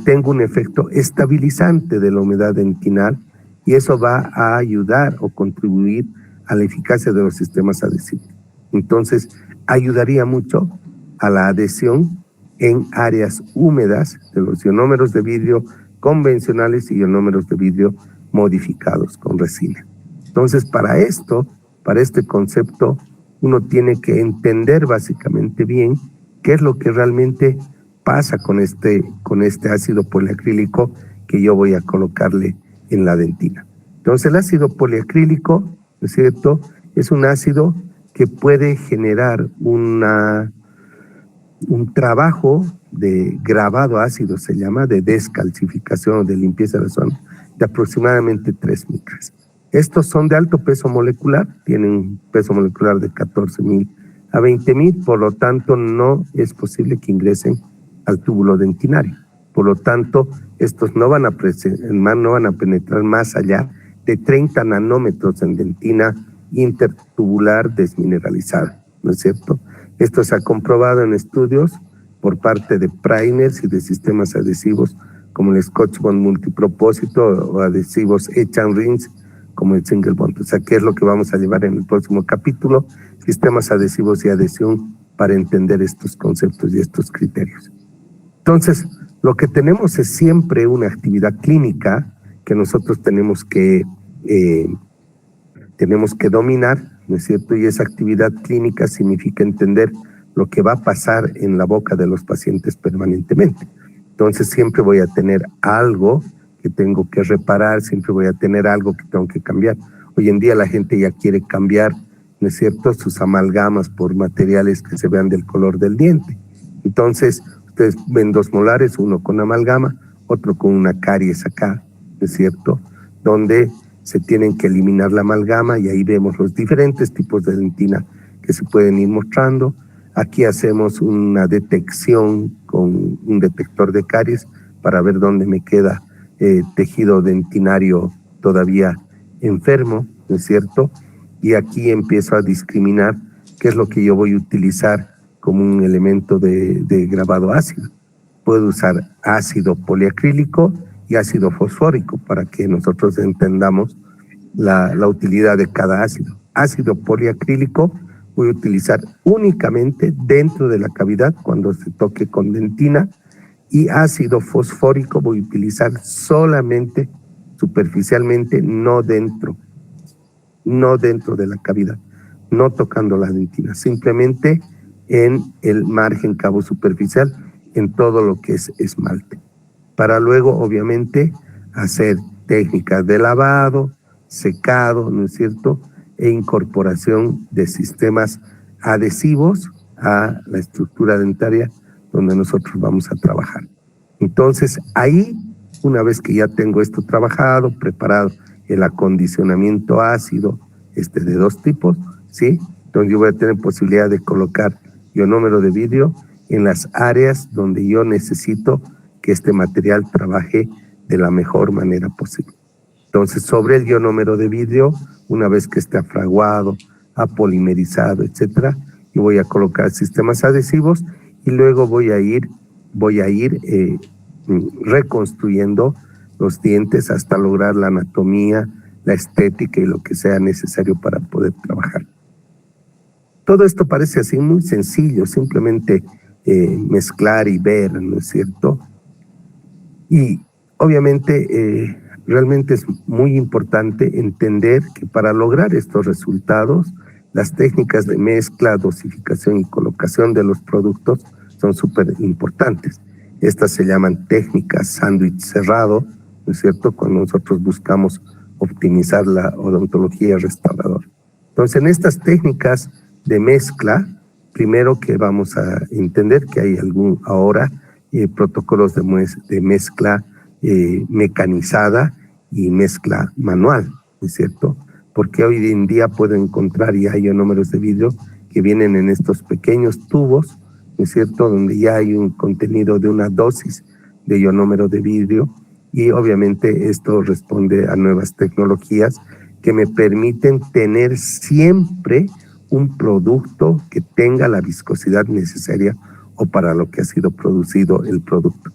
tenga un efecto estabilizante de la humedad dentinal, y eso va a ayudar o contribuir a la eficacia de los sistemas adhesivos. Entonces, ayudaría mucho a la adhesión en áreas húmedas de los ionómeros de vidrio convencionales y ionómeros de vidrio modificados con resina. Entonces, para este concepto, uno tiene que entender básicamente bien qué es lo que realmente pasa con este ácido poliacrílico que yo voy a colocarle en la dentina. Entonces el ácido poliacrílico, ¿no es cierto?, es un ácido que puede generar un trabajo de grabado ácido, se llama, de descalcificación o de limpieza de la zona, de aproximadamente 3 micras. Estos son de alto peso molecular, tienen un peso molecular de 14.000 a 20.000, por lo tanto no es posible que ingresen al túbulo dentinario. Por lo tanto, estos no van a penetrar más allá de 30 nanómetros en dentina intertubular desmineralizada, ¿no es cierto? Esto se ha comprobado en estudios por parte de primers y de sistemas adhesivos como el Scotch Bond multipropósito o adhesivos Etch and Rinse como el Single Bond. O sea, ¿qué es lo que vamos a llevar en el próximo capítulo? Sistemas adhesivos y adhesión para entender estos conceptos y estos criterios. Entonces, lo que tenemos es siempre una actividad clínica que nosotros tenemos que dominar, ¿no es cierto? Y esa actividad clínica significa entender lo que va a pasar en la boca de los pacientes permanentemente. Entonces siempre voy a tener algo que tengo que reparar, siempre voy a tener algo que tengo que cambiar. Hoy en día la gente ya quiere cambiar, ¿no es cierto?, sus amalgamas por materiales que se vean del color del diente. Entonces, ustedes ven 2 molares, uno con amalgama, otro con una caries acá, ¿no es cierto?, donde se tienen que eliminar la amalgama y ahí vemos los diferentes tipos de dentina que se pueden ir mostrando. Aquí hacemos una detección con un detector de caries para ver dónde me queda tejido dentinario todavía enfermo, ¿no es cierto? Y aquí empiezo a discriminar qué es lo que yo voy a utilizar como un elemento de grabado ácido. Puedo usar ácido poliacrílico y ácido fosfórico para que nosotros entendamos la utilidad de cada ácido. Ácido poliacrílico voy a utilizar únicamente dentro de la cavidad cuando se toque con dentina, y ácido fosfórico voy a utilizar solamente superficialmente, no dentro de la cavidad, no tocando la dentina, simplemente en el margen cabo superficial, en todo lo que es esmalte, para luego obviamente hacer técnicas de lavado, secado, ¿no es cierto?, e incorporación de sistemas adhesivos a la estructura dentaria donde nosotros vamos a trabajar. Entonces, ahí, una vez que ya tengo esto trabajado, preparado, el acondicionamiento ácido, de 2 tipos, ¿sí? Entonces yo voy a tener posibilidad de colocar ionómero de vidrio en las áreas donde yo necesito que este material trabaje de la mejor manera posible. Entonces, sobre el ionómero de vidrio, una vez que esté afraguado, apolimerizado, etcétera, yo voy a colocar sistemas adhesivos y luego voy a ir reconstruyendo los dientes hasta lograr la anatomía, la estética y lo que sea necesario para poder trabajar. Todo esto parece así muy sencillo, simplemente mezclar y ver, ¿no es cierto? Y obviamente realmente es muy importante entender que para lograr estos resultados, las técnicas de mezcla, dosificación y colocación de los productos son súper importantes. Estas se llaman técnicas sándwich cerrado, ¿no es cierto?, cuando nosotros buscamos optimizar la odontología restauradora. Entonces, en estas técnicas de mezcla, primero que vamos a entender que hay ahora protocolos de mezcla mecanizada y mezcla manual, ¿no es cierto? Porque hoy en día puedo encontrar ya ionómeros de vidrio que vienen en estos pequeños tubos, ¿no es cierto?, donde ya hay un contenido de una dosis de ionómero de vidrio, y obviamente esto responde a nuevas tecnologías que me permiten tener siempre un producto que tenga la viscosidad necesaria o para lo que ha sido producido el producto.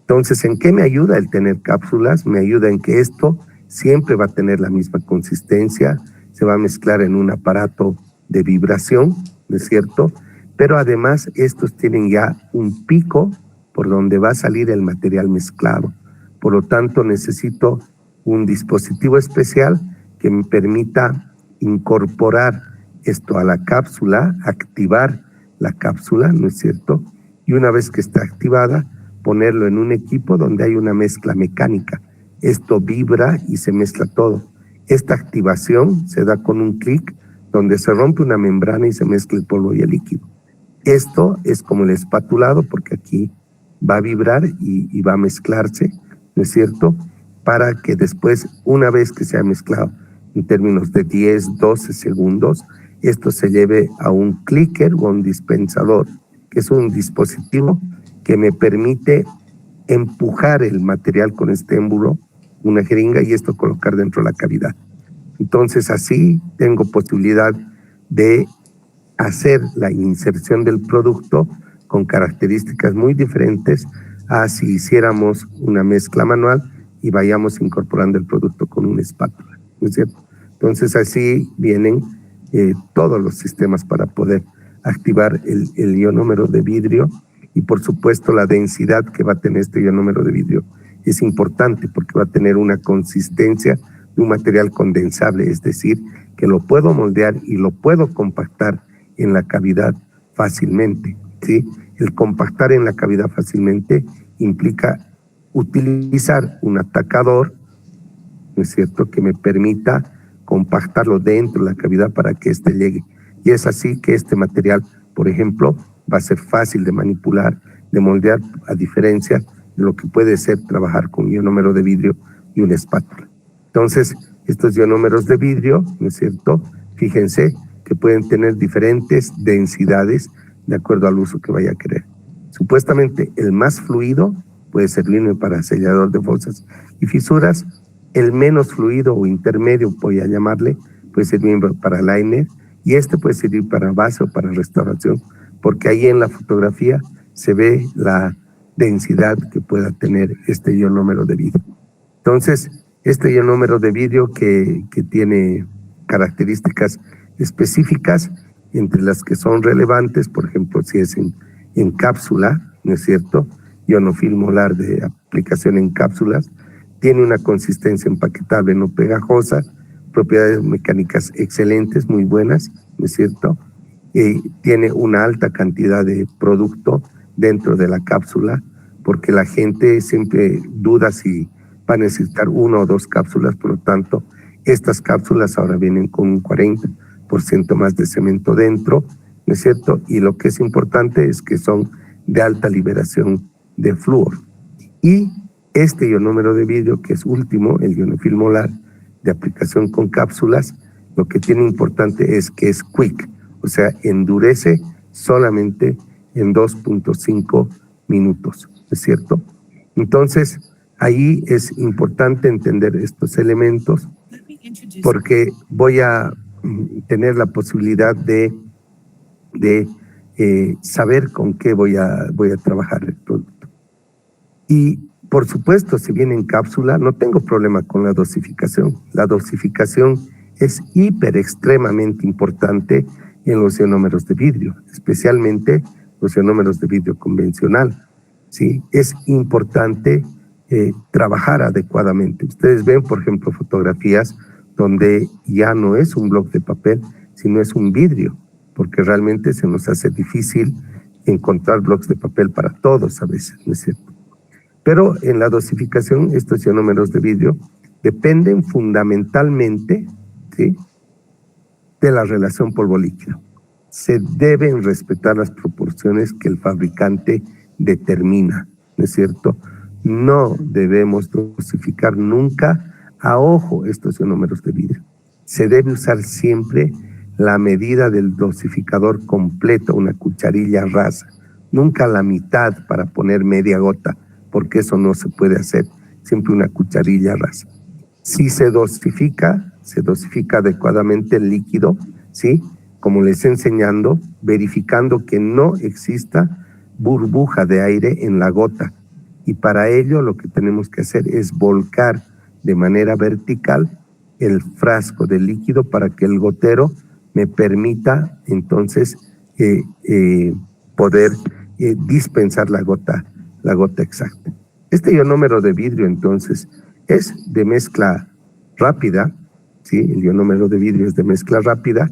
Entonces, ¿en qué me ayuda el tener cápsulas? Me ayuda en que esto siempre va a tener la misma consistencia, se va a mezclar en un aparato de vibración, ¿no es cierto? Pero además estos tienen ya un pico por donde va a salir el material mezclado. Por lo tanto, necesito un dispositivo especial que me permita incorporar esto a la cápsula, activar la cápsula, ¿no es cierto? Y una vez que está activada, ponerlo en un equipo donde hay una mezcla mecánica. Esto vibra y se mezcla todo. Esta activación se da con un clic donde se rompe una membrana y se mezcla el polvo y el líquido. Esto es como el espatulado, porque aquí va a vibrar y va a mezclarse, ¿no es cierto? Para que después, una vez que se ha mezclado en términos de 10, 12 segundos, esto se lleve a un clicker o un dispensador, que es un dispositivo que me permite empujar el material con este émbulo, una jeringa, y esto colocar dentro de la cavidad. Entonces así tengo posibilidad de hacer la inserción del producto con características muy diferentes a si hiciéramos una mezcla manual y vayamos incorporando el producto con una espátula, ¿no es cierto? Entonces así vienen todos los sistemas para poder activar el ionómero de vidrio, y por supuesto la densidad que va a tener este ionómero de vidrio es importante porque va a tener una consistencia de un material condensable, es decir, que lo puedo moldear y lo puedo compactar en la cavidad fácilmente, ¿sí? El compactar en la cavidad fácilmente implica utilizar un atacador, ¿no es cierto?, que me permita compactarlo dentro de la cavidad para que éste llegue. Y es así que este material, por ejemplo, va a ser fácil de manipular, de moldear, a diferencia de lo que puede ser trabajar con ionómero de vidrio y una espátula. Entonces, estos ionómeros de vidrio, ¿no es cierto?, fíjense que pueden tener diferentes densidades de acuerdo al uso que vaya a querer. Supuestamente el más fluido puede servirme para sellador de fosas y fisuras, el menos fluido o intermedio, voy a llamarle, puede servir para liner, y este puede servir para base o para restauración, porque ahí en la fotografía se ve la densidad que pueda tener este ionómero de vidrio. Entonces, este ionómero de vidrio que tiene características específicas, entre las que son relevantes, por ejemplo, si es en cápsula, ¿no es cierto?, ionofilm molar de aplicación en cápsulas, tiene una consistencia empaquetable no pegajosa, propiedades mecánicas excelentes, muy buenas, ¿no es cierto?, tiene una alta cantidad de producto dentro de la cápsula, porque la gente siempre duda si va a necesitar 1 o 2 cápsulas, por lo tanto, estas cápsulas ahora vienen con un 40% más de cemento dentro, ¿no es cierto? Y lo que es importante es que son de alta liberación de flúor. Y este ionómero de vidrio, que es último, el ionofilm molar de aplicación con cápsulas, lo que tiene importante es que es quick, o sea, endurece solamente en 2.5 minutos, ¿es cierto? Entonces, ahí es importante entender estos elementos porque voy a tener la posibilidad de saber con qué voy a trabajar el producto. Y por supuesto, si viene en cápsula, no tengo problema con la dosificación. La dosificación es extremadamente importante en los ionómeros de vidrio, especialmente los ionómeros de vidrio convencional, ¿sí? Es importante trabajar adecuadamente. Ustedes ven, por ejemplo, fotografías donde ya no es un bloque de papel, sino es un vidrio, porque realmente se nos hace difícil encontrar bloques de papel para todos a veces, ¿no es cierto? Pero en la dosificación, estos ionómeros de vidrio dependen fundamentalmente, ¿sí?, de la relación polvo-líquido. Se deben respetar las proporciones que el fabricante determina, ¿no es cierto? No debemos dosificar nunca a ojo estos ionómeros de vidrio. Se debe usar siempre la medida del dosificador completo, una cucharilla rasa, nunca la mitad para poner media gota, porque eso no se puede hacer, siempre una cucharilla rasa. Si se dosifica adecuadamente el líquido, ¿sí?, como les he enseñando, verificando que no exista burbuja de aire en la gota. Y para ello lo que tenemos que hacer es volcar de manera vertical el frasco de líquido para que el gotero me permita entonces poder dispensar la gota exacta. Este ionómero de vidrio entonces es de mezcla rápida, ¿sí? El ionómero de vidrio es de mezcla rápida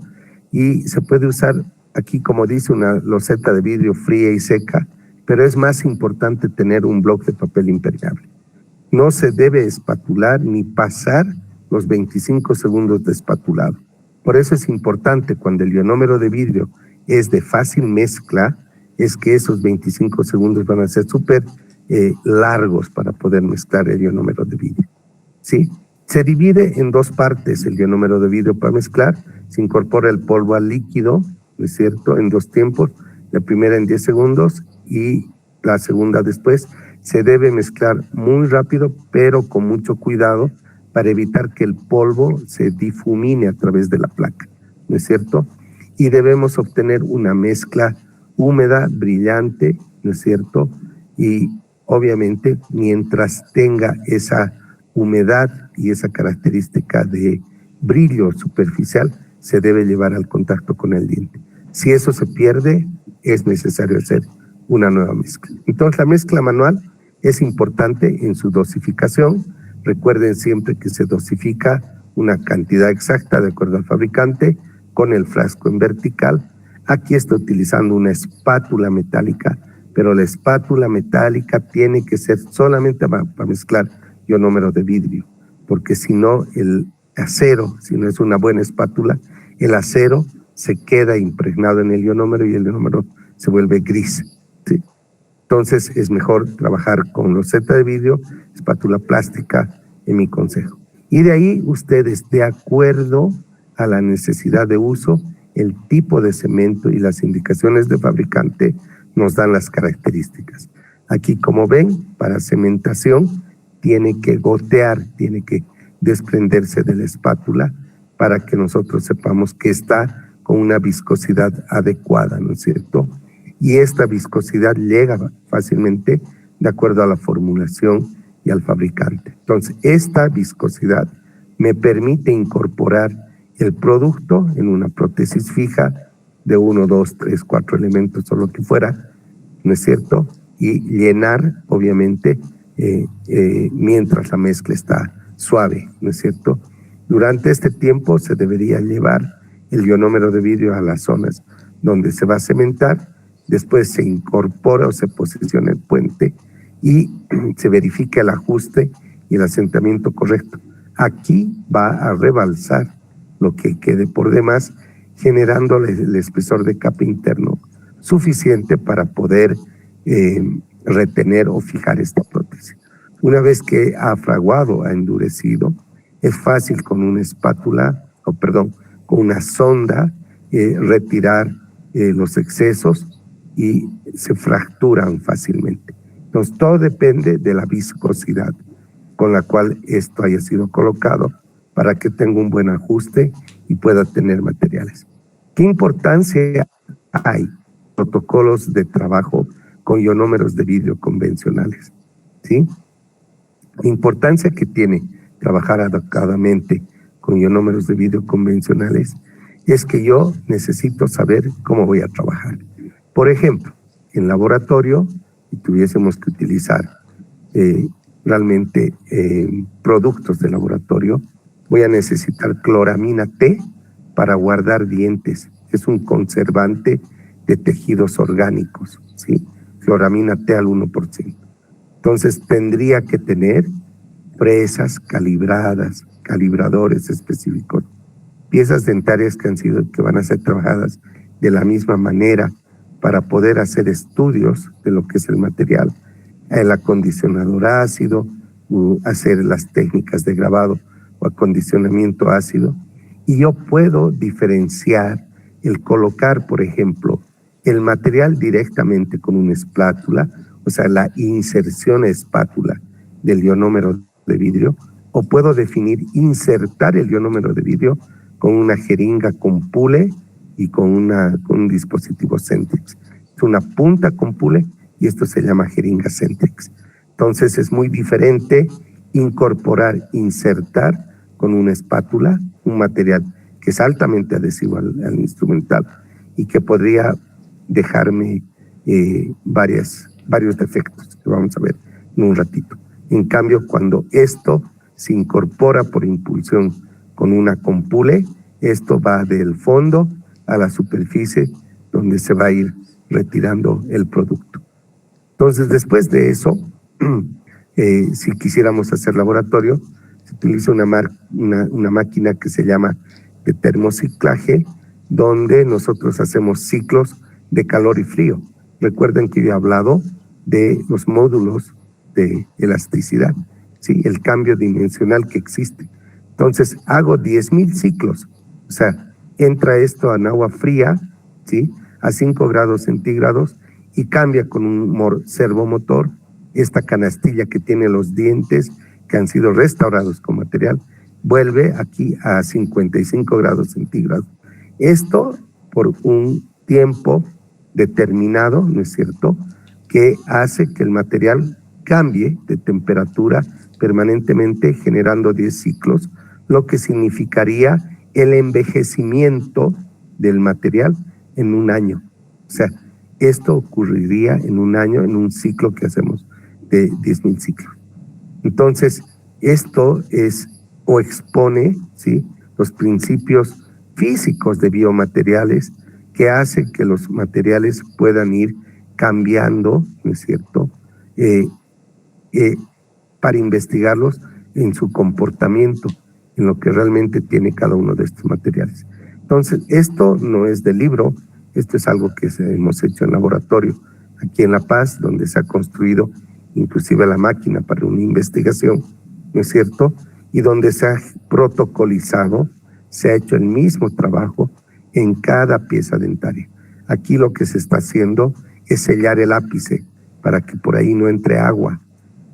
y se puede usar aquí como dice, una loseta de vidrio fría y seca, pero es más importante tener un bloque de papel impermeable. No se debe espatular ni pasar los 25 segundos de espatulado. Por eso es importante cuando el ionómero de vidrio es de fácil mezcla, es que esos 25 segundos van a ser súper largos para poder mezclar el ionómero de vidrio. ¿Sí? Se divide en dos partes el ionómero de vidrio para mezclar. Se incorpora el polvo al líquido, ¿no es cierto?, en dos tiempos, la primera en 10 segundos y la segunda después. Se debe mezclar muy rápido, pero con mucho cuidado para evitar que el polvo se difumine a través de la placa, ¿no es cierto? Y debemos obtener una mezcla húmeda, brillante, ¿no es cierto? Y obviamente mientras tenga esa humedad y esa característica de brillo superficial, se debe llevar al contacto con el diente. Si eso se pierde, es necesario hacer una nueva mezcla. Entonces, la mezcla manual es importante en su dosificación. Recuerden siempre que se dosifica una cantidad exacta de acuerdo al fabricante con el frasco en vertical. Aquí estoy utilizando una espátula metálica, pero la espátula metálica tiene que ser solamente para mezclar ionómero de vidrio, porque si no el acero, si no es una buena espátula, el acero se queda impregnado en el ionómero y el ionómero se vuelve gris, ¿sí? Entonces es mejor trabajar con loseta de vidrio, espátula plástica, en mi consejo. Y de ahí ustedes, de acuerdo a la necesidad de uso, el tipo de cemento y las indicaciones de fabricante nos dan las características. Aquí, como ven, para cementación tiene que gotear, tiene que desprenderse de la espátula para que nosotros sepamos que está con una viscosidad adecuada, ¿no es cierto? Y esta viscosidad llega fácilmente de acuerdo a la formulación y al fabricante. Entonces, esta viscosidad me permite incorporar el producto en una prótesis fija de 1, 2, 3, 4 elementos o lo que fuera, ¿no es cierto? Y llenar, obviamente, mientras la mezcla está suave, ¿no es cierto? Durante este tiempo se debería llevar el ionómero de vidrio a las zonas donde se va a cementar, después se incorpora o se posiciona el puente y se verifica el ajuste y el asentamiento correcto. Aquí va a rebalsar lo que quede por demás, generando el espesor de capa interno suficiente para poder retener o fijar esta prótesis. Una vez que ha fraguado, ha endurecido, es fácil con una espátula, con una sonda, retirar los excesos y se fracturan fácilmente. Entonces, todo depende de la viscosidad con la cual esto haya sido colocado para que tenga un buen ajuste y pueda tener materiales. ¿Qué importancia hay? Protocolos de trabajo con ionómeros de vidrio convencionales, ¿sí? La importancia que tiene trabajar adecuadamente con ionómeros de vidrio convencionales es que yo necesito saber cómo voy a trabajar. Por ejemplo, en laboratorio, si tuviésemos que utilizar realmente productos de laboratorio, voy a necesitar cloramina T para guardar dientes. Es un conservante de tejidos orgánicos, ¿sí? Cloramina T al 1%. Entonces tendría que tener presas calibradas, calibradores específicos, piezas dentarias que van a ser trabajadas de la misma manera para poder hacer estudios de lo que es el material, el acondicionador ácido, hacer las técnicas de grabado o acondicionamiento ácido. Y yo puedo diferenciar el colocar, por ejemplo, el material directamente con una espátula, o sea, la inserción a espátula del ionómero de vidrio, o puedo definir insertar el ionómero de vidrio con una jeringa con pule y con un dispositivo Centrix. Es una punta con pule y esto se llama jeringa Centrix. Entonces es muy diferente incorporar, insertar con una espátula un material que es altamente adhesivo al instrumental y que podría dejarme varios defectos que vamos a ver en un ratito. En cambio, cuando esto se incorpora por impulsión con una compule, esto va del fondo a la superficie donde se va a ir retirando el producto. Entonces, después de eso, si quisiéramos hacer laboratorio, se utiliza una máquina que se llama de termociclaje, donde nosotros hacemos ciclos de calor y frío. Recuerden que yo he hablado de los módulos de elasticidad, ¿sí? El cambio dimensional que existe. Entonces, hago 10,000 ciclos. O sea, entra esto en agua fría, ¿sí? A 5 grados centígrados y cambia con un servomotor esta canastilla que tiene los dientes que han sido restaurados con material, vuelve aquí a 55 grados centígrados. Esto por un tiempo determinado, ¿no es cierto?, que hace que el material cambie de temperatura permanentemente, generando 10 ciclos, lo que significaría el envejecimiento del material en un año. O sea, esto ocurriría en un año, en un ciclo que hacemos de 10,000 ciclos. Entonces, esto es o expone, ¿sí?, los principios físicos de biomateriales que hace que los materiales puedan ir cambiando, ¿no es cierto?, para investigarlos en su comportamiento, en lo que realmente tiene cada uno de estos materiales. Entonces, esto no es del libro, esto es algo que hemos hecho en laboratorio, aquí en La Paz, donde se ha construido inclusive la máquina para una investigación, ¿no es cierto?, y donde se ha protocolizado, se ha hecho el mismo trabajo en cada pieza dentaria. Aquí lo que se está haciendo es sellar el ápice para que por ahí no entre agua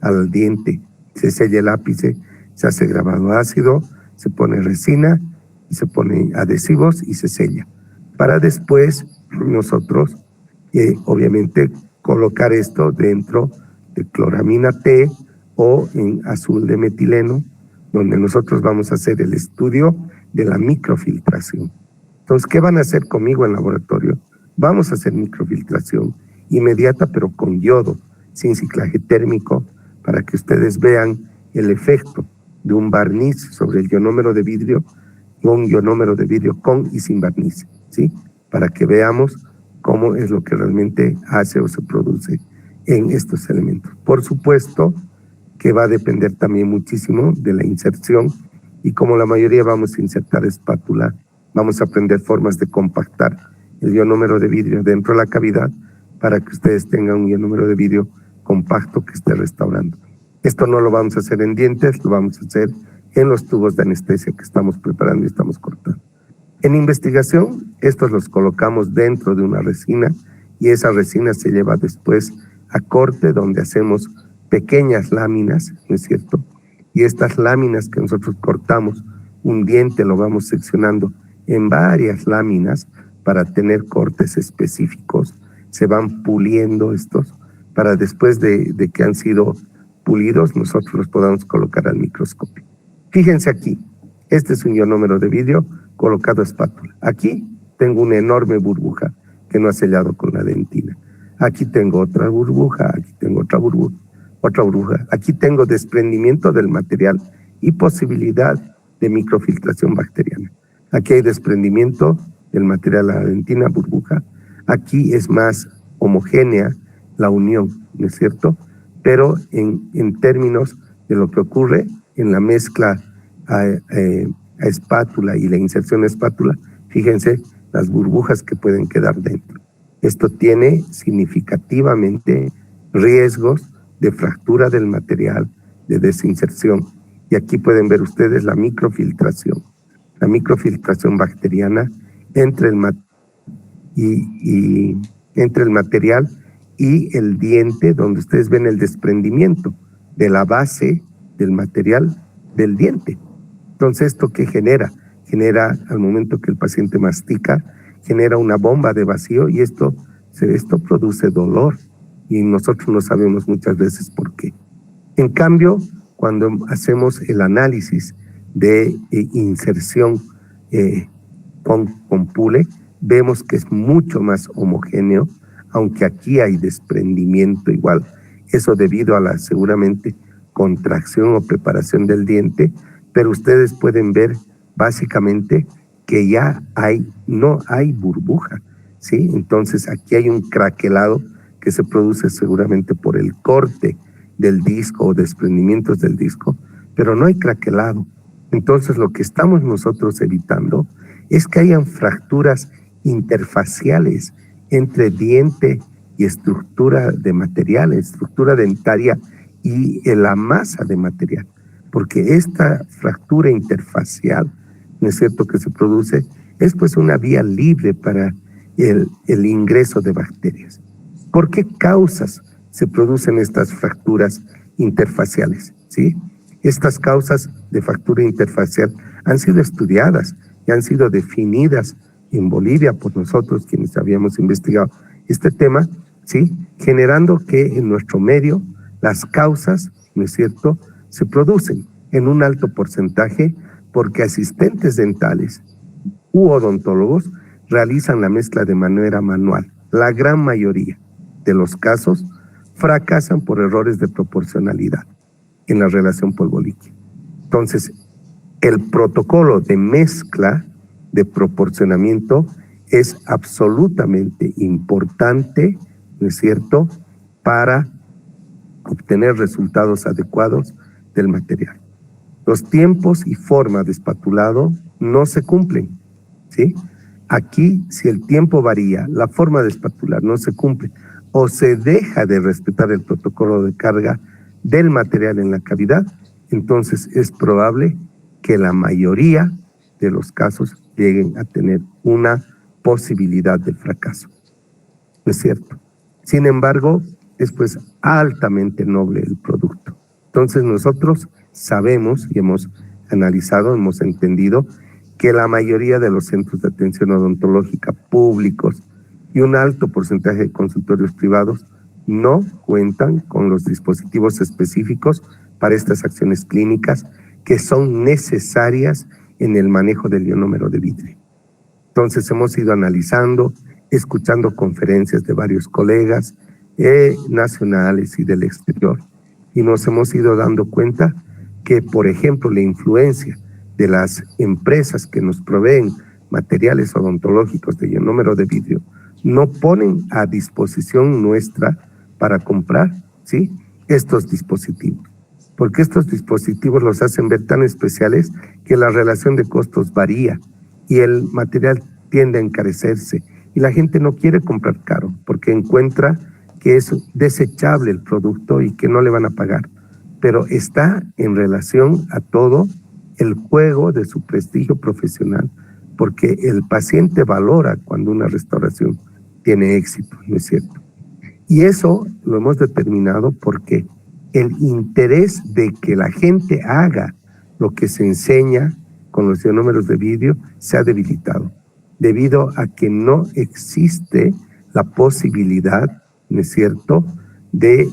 al diente. Se sella el ápice, se hace grabado ácido, se pone resina, y se pone adhesivos y se sella. Para después nosotros, obviamente, colocar esto dentro de cloramina T o en azul de metileno, donde nosotros vamos a hacer el estudio de la microfiltración. Entonces, ¿qué van a hacer conmigo en laboratorio? Vamos a hacer microfiltración inmediata, pero con yodo, sin ciclaje térmico, para que ustedes vean el efecto de un barniz sobre el ionómero de vidrio, un ionómero de vidrio con y sin barniz, ¿sí? Para que veamos cómo es lo que realmente hace o se produce en estos elementos. Por supuesto que va a depender también muchísimo de la inserción, y como la mayoría vamos a insertar espátula, vamos a aprender formas de compactar el ionómero de vidrio dentro de la cavidad para que ustedes tengan un ionómero de vidrio compacto que esté restaurando. Esto no lo vamos a hacer en dientes, lo vamos a hacer en los tubos de anestesia que estamos preparando y estamos cortando. En investigación, estos los colocamos dentro de una resina y esa resina se lleva después a corte, donde hacemos pequeñas láminas, ¿no es cierto? Y estas láminas que nosotros cortamos, un diente lo vamos seccionando en varias láminas para tener cortes específicos. Se van puliendo estos para después de que han sido pulidos, nosotros los podamos colocar al microscopio. Fíjense aquí, este es un ionómero de vidrio colocado a espátula. Aquí tengo una enorme burbuja que no ha sellado con la dentina. Aquí tengo otra burbuja, aquí tengo otra burbuja. Aquí tengo desprendimiento del material y posibilidad de microfiltración bacteriana. Aquí hay desprendimiento del material a la dentina, burbuja. Aquí es más homogénea la unión, ¿no es cierto? Pero en términos de lo que ocurre en la mezcla a espátula y la inserción a espátula, fíjense las burbujas que pueden quedar dentro. Esto tiene significativamente riesgos de fractura del material, de desinserción. Y aquí pueden ver ustedes la microfiltración bacteriana entre el material y el diente, donde ustedes ven el desprendimiento de la base del material del diente. Entonces, ¿esto qué genera? Genera, al momento que el paciente mastica, genera una bomba de vacío y esto produce dolor y nosotros no sabemos muchas veces por qué. En cambio, cuando hacemos el análisis de inserción con PULE, vemos que es mucho más homogéneo, aunque aquí hay desprendimiento igual. Eso debido a la seguramente contracción o preparación del diente, pero ustedes pueden ver básicamente que ya no hay burbuja, ¿sí? Entonces aquí hay un craquelado que se produce seguramente por el corte del disco o desprendimientos del disco, pero no hay craquelado. Entonces lo que estamos nosotros evitando es que hayan fracturas interfaciales entre diente y estructura de material, estructura dentaria y la masa de material, porque esta fractura interfacial, ¿no es cierto?, que se produce, es pues una vía libre para el ingreso de bacterias. ¿Por qué causas se producen estas fracturas interfaciales? ¿Sí? Estas causas de fractura interfacial han sido estudiadas y han sido definidas en Bolivia por nosotros, quienes habíamos investigado este tema, ¿sí? Generando que en nuestro medio las causas, ¿no es cierto?, se producen en un alto porcentaje porque asistentes dentales u odontólogos realizan la mezcla de manera manual. La gran mayoría de los casos fracasan por errores de proporcionalidad en la relación polvo-líquido. Entonces, el protocolo de mezcla de proporcionamiento es absolutamente importante, ¿no es cierto?, para obtener resultados adecuados del material. Los tiempos y forma de espatulado no se cumplen, ¿sí? Aquí, si el tiempo varía, la forma de espatular no se cumple o se deja de respetar el protocolo de carga del material en la cavidad, entonces es probable que la mayoría de los casos lleguen a tener una posibilidad de fracaso. ¿No es cierto? Sin embargo, es pues altamente noble el producto. Entonces nosotros sabemos y hemos analizado, hemos entendido que la mayoría de los centros de atención odontológica públicos y un alto porcentaje de consultorios privados no cuentan con los dispositivos específicos para estas acciones clínicas que son necesarias en el manejo del ionómero de vidrio. Entonces hemos ido analizando, escuchando conferencias de varios colegas nacionales y del exterior, y nos hemos ido dando cuenta que, por ejemplo, la influencia de las empresas que nos proveen materiales odontológicos de ionómero de vidrio no ponen a disposición nuestra para comprar, ¿sí?, estos dispositivos, porque estos dispositivos los hacen ver tan especiales que la relación de costos varía y el material tiende a encarecerse y la gente no quiere comprar caro porque encuentra que es desechable el producto y que no le van a pagar, pero está en relación a todo el juego de su prestigio profesional, porque el paciente valora cuando una restauración tiene éxito, ¿no es cierto? Y eso lo hemos determinado porque el interés de que la gente haga lo que se enseña con los ionómeros de vidrio se ha debilitado, debido a que no existe la posibilidad, ¿no es cierto?, de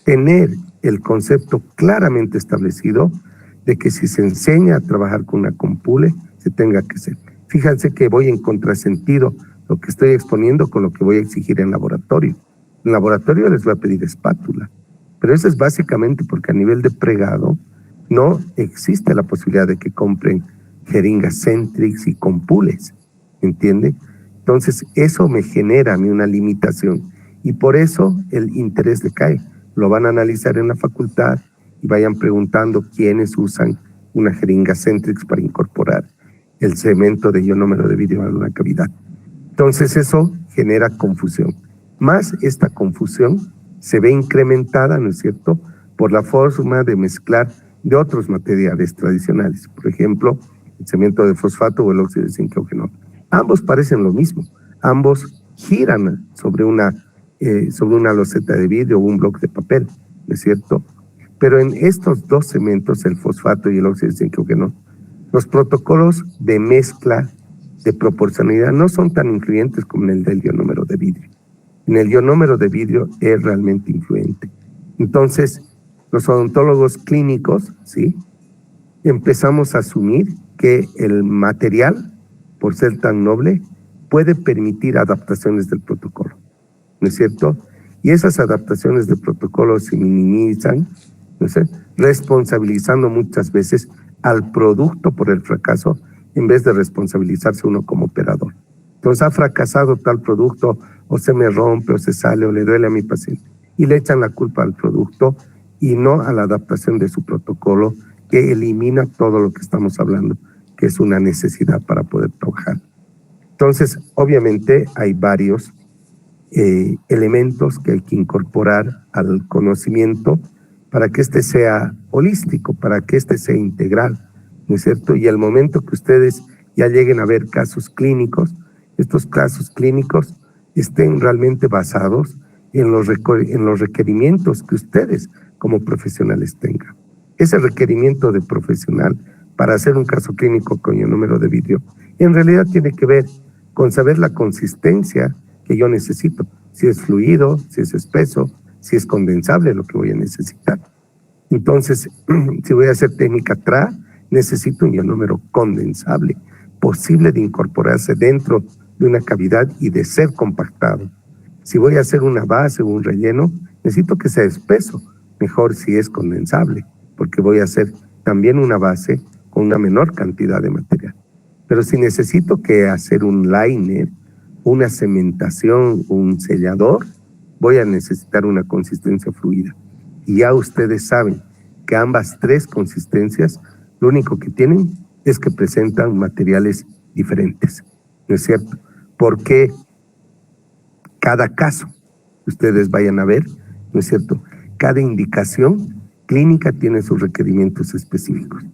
tener el concepto claramente establecido de que si se enseña a trabajar con una compule, se tenga que hacer. Fíjense que voy en contrasentido lo que estoy exponiendo con lo que voy a exigir en laboratorio. En laboratorio les voy a pedir espátula, pero eso es básicamente porque a nivel de pregado no existe la posibilidad de que compren jeringas Centrix y compules, ¿entiende? Entonces eso me genera a mí una limitación y por eso el interés decae. Lo van a analizar en la facultad y vayan preguntando quiénes usan una jeringa Centrix para incorporar el cemento de ionómero de vidrio a una cavidad. Entonces eso genera confusión. Más esta confusión se ve incrementada, ¿no es cierto?, por la forma de mezclar de otros materiales tradicionales. Por ejemplo, el cemento de fosfato o el óxido de zinc eugenol. Ambos parecen lo mismo. Ambos giran sobre una loseta de vidrio o un bloque de papel, ¿no es cierto? Pero en estos dos cementos, el fosfato y el óxido de zinc eugenol, los protocolos de mezcla de proporcionalidad no son tan influyentes como en el del ionómero de vidrio. En el ionómero de vidrio es realmente influente. Entonces, los odontólogos clínicos, ¿sí?, empezamos a asumir que el material, por ser tan noble, puede permitir adaptaciones del protocolo, ¿no es cierto? Y esas adaptaciones del protocolo se minimizan, ¿no sé?, responsabilizando muchas veces al producto por el fracaso en vez de responsabilizarse uno como operador. Entonces ha fracasado tal producto, o se me rompe, o se sale, o le duele a mi paciente. Y le echan la culpa al producto y no a la adaptación de su protocolo, que elimina todo lo que estamos hablando, que es una necesidad para poder trabajar. Entonces, obviamente hay varios elementos que hay que incorporar al conocimiento para que este sea holístico, para que este sea integral, ¿no es cierto? Y al momento que ustedes ya lleguen a ver casos clínicos, estos casos clínicos estén realmente basados en los requerimientos que ustedes como profesionales tengan. Ese requerimiento de profesional para hacer un caso clínico con el número de vídeo, en realidad tiene que ver con saber la consistencia que yo necesito, si es fluido, si es espeso, si es condensable lo que voy a necesitar. Entonces, si voy a hacer técnica TRA, necesito un ionómero condensable, posible de incorporarse dentro de una cavidad y de ser compactado. Si voy a hacer una base o un relleno, necesito que sea espeso, mejor si es condensable, porque voy a hacer también una base con una menor cantidad de material. Pero si necesito que hacer un liner, una cementación, un sellador, voy a necesitar una consistencia fluida. Y ya ustedes saben que ambas tres consistencias, lo único que tienen es que presentan materiales diferentes, ¿no es cierto? Porque cada caso que ustedes vayan a ver, ¿no es cierto? Cada indicación clínica tiene sus requerimientos específicos.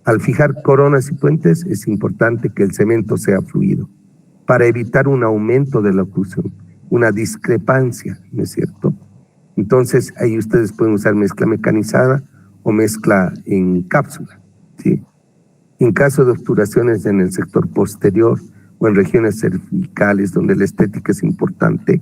Al fijar coronas y puentes es importante que el cemento sea fluido para evitar un aumento de la oclusión, una discrepancia, ¿no es cierto? Entonces ahí ustedes pueden usar mezcla mecanizada o mezcla en cápsula, ¿sí? En caso de obturaciones en el sector posterior o en regiones cervicales donde la estética es importante,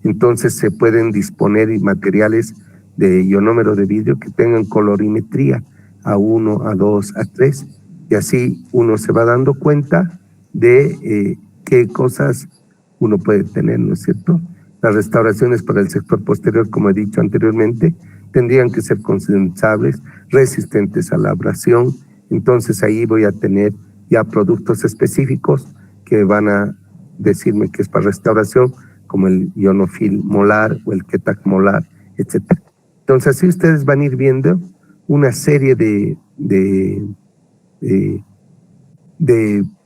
entonces se pueden disponer materiales de ionómero de vidrio que tengan colorimetría A1, A2, A3, y así uno se va dando cuenta de qué cosas uno puede tener, ¿no es cierto? Las restauraciones para el sector posterior, como he dicho anteriormente, tendrían que ser condensables, resistentes a la abrasión. Entonces ahí voy a tener ya productos específicos que van a decirme que es para restauración, como el ionofil molar o el Ketac molar, etc. Entonces así ustedes van a ir viendo una serie de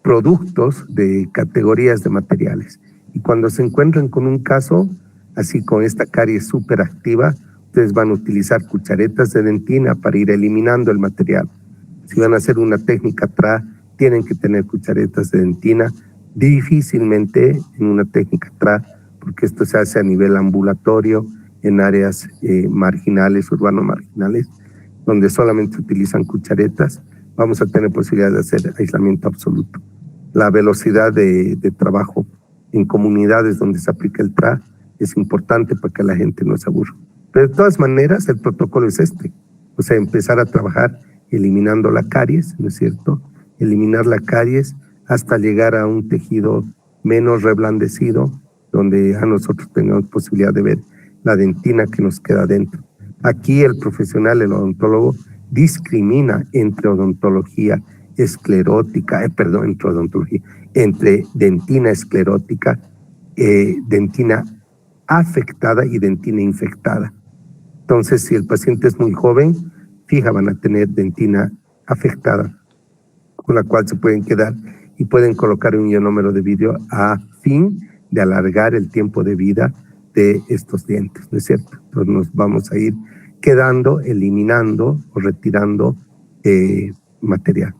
productos, de categorías de materiales. Y cuando se encuentren con un caso, así con esta caries súper activa, ustedes van a utilizar cucharetas de dentina para ir eliminando el material. Si van a hacer una técnica TRA, tienen que tener cucharetas de dentina, difícilmente en una técnica TRA, porque esto se hace a nivel ambulatorio, en áreas marginales, urbano-marginales, donde solamente utilizan cucharetas, vamos a tener posibilidad de hacer aislamiento absoluto. La velocidad de trabajo en comunidades donde se aplica el TRA es importante para que la gente no se aburra. Pero de todas maneras, el protocolo es este, o sea, empezar a trabajar eliminando la caries, ¿no es cierto? Eliminar la caries hasta llegar a un tejido menos reblandecido, donde a nosotros tengamos posibilidad de ver la dentina que nos queda dentro. Aquí el profesional, el odontólogo, discrimina entre odontología esclerótica, entre dentina esclerótica, dentina afectada y dentina infectada. Entonces, si el paciente es muy joven, fija, van a tener dentina afectada, con la cual se pueden quedar y pueden colocar un ionómero de vidrio a fin de alargar el tiempo de vida de estos dientes, ¿no es cierto? Entonces nos vamos a ir quedando, eliminando o retirando material.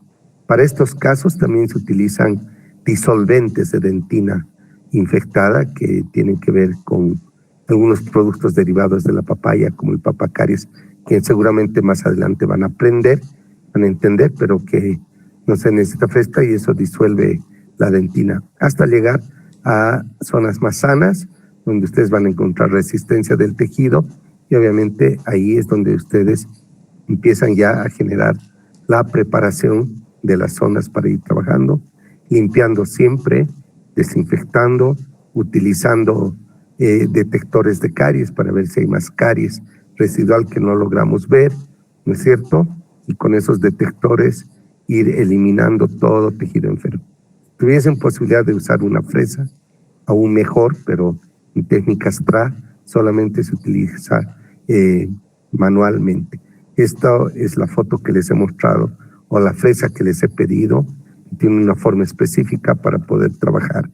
Para estos casos también se utilizan disolventes de dentina infectada que tienen que ver con algunos productos derivados de la papaya, como el papacaries, que seguramente más adelante van a aprender, van a entender, pero que no se necesita fresca y eso disuelve la dentina, hasta llegar a zonas más sanas, donde ustedes van a encontrar resistencia del tejido, y obviamente ahí es donde ustedes empiezan ya a generar la preparación de las zonas para ir trabajando, limpiando siempre, desinfectando, utilizando detectores de caries para ver si hay más caries residual que no logramos ver, ¿no es cierto? Y con esos detectores ir eliminando todo tejido enfermo. tuviesen posibilidad de usar una fresa, aún mejor, pero en técnicas TRA solamente se utiliza manualmente. Esta es la foto que les he mostrado, o la fresa que les he pedido. Tiene una forma específica para poder trabajar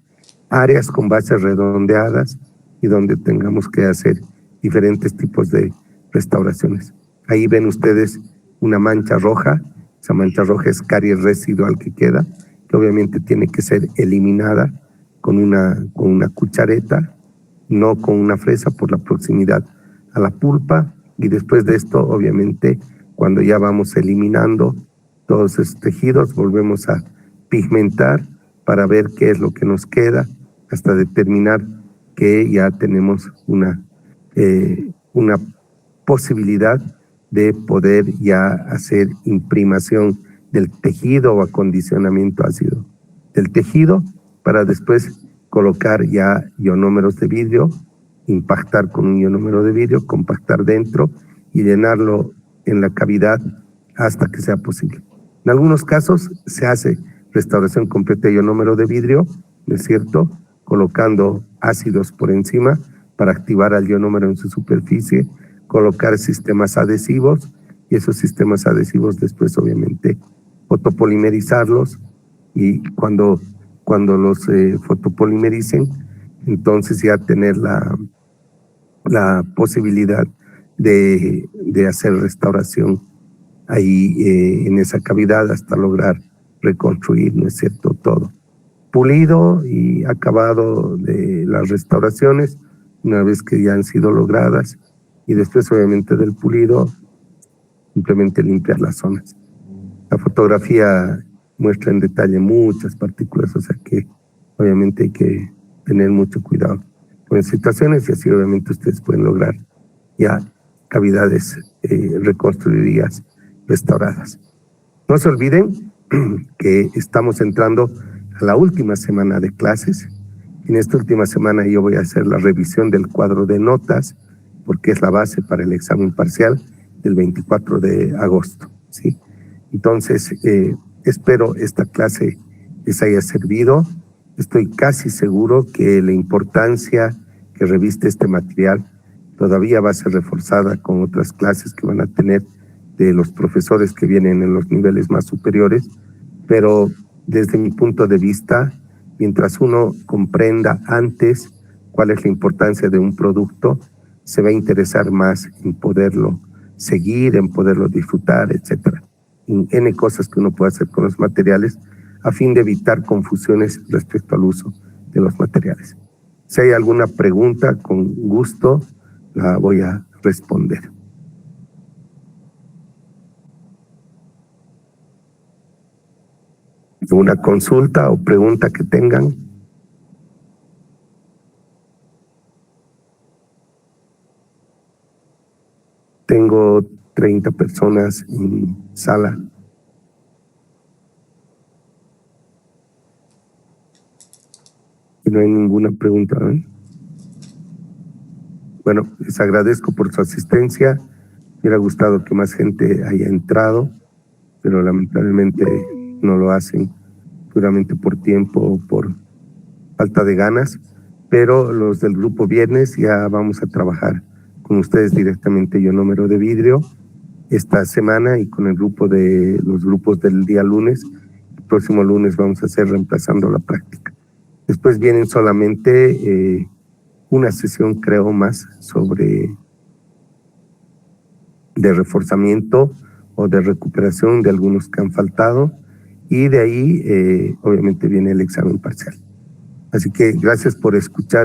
áreas con bases redondeadas y donde tengamos que hacer diferentes tipos de restauraciones. Ahí ven ustedes una mancha roja. Esa mancha roja es caries residual que queda, que obviamente tiene que ser eliminada con una cuchareta, no con una fresa por la proximidad a la pulpa. Y después de esto, obviamente, cuando ya vamos eliminando todos esos tejidos, volvemos a pigmentar para ver qué es lo que nos queda, hasta determinar que ya tenemos una posibilidad de poder ya hacer imprimación del tejido o acondicionamiento ácido del tejido, para después colocar ya ionómeros de vidrio, impactar con un ionómero de vidrio, compactar dentro y llenarlo en la cavidad hasta que sea posible. En algunos casos se hace restauración completa de ionómero de vidrio, ¿no es cierto?, colocando ácidos por encima para activar al ionómero en su superficie, colocar sistemas adhesivos, y esos sistemas adhesivos después obviamente fotopolimerizarlos, y cuando los fotopolimericen, entonces ya tener la posibilidad de hacer restauración ahí en esa cavidad hasta lograr reconstruir, ¿no es cierto?, todo. Pulido y acabado de las restauraciones, una vez que ya han sido logradas, y después obviamente del pulido, simplemente limpiar las zonas. La fotografía muestra en detalle muchas partículas, o sea que obviamente hay que tener mucho cuidado con las situaciones, y así obviamente ustedes pueden lograr ya cavidades reconstruidas, restauradas. No se olviden que estamos entrando a la última semana de clases. En esta última semana yo voy a hacer la revisión del cuadro de notas, porque es la base para el examen parcial del 24 de agosto, ¿sí? Entonces, espero esta clase les haya servido. Estoy casi seguro que la importancia que reviste este material todavía va a ser reforzada con otras clases que van a tener de los profesores que vienen en los niveles más superiores, pero desde mi punto de vista, mientras uno comprenda antes cuál es la importancia de un producto, se va a interesar más en poderlo seguir, en poderlo disfrutar, etcétera. N cosas que uno puede hacer con los materiales a fin de evitar confusiones respecto al uso de los materiales. Si hay alguna pregunta, con gusto la voy a responder. ¿Una consulta o pregunta que tengan? Tengo 30 personas en sala. Y no hay ninguna pregunta, ¿eh? Bueno, les agradezco por su asistencia. Me hubiera gustado que más gente haya entrado, pero lamentablemente no lo hacen, seguramente por tiempo o por falta de ganas. Pero los del grupo viernes ya vamos a trabajar con ustedes directamente ionómero de vidrio esta semana, y con el grupo de los grupos del día lunes. El próximo lunes vamos a hacer reemplazando la práctica. Después vienen solamente una sesión, creo, más sobre de reforzamiento o de recuperación de algunos que han faltado, y de ahí obviamente viene el examen parcial. Así que gracias por escuchar.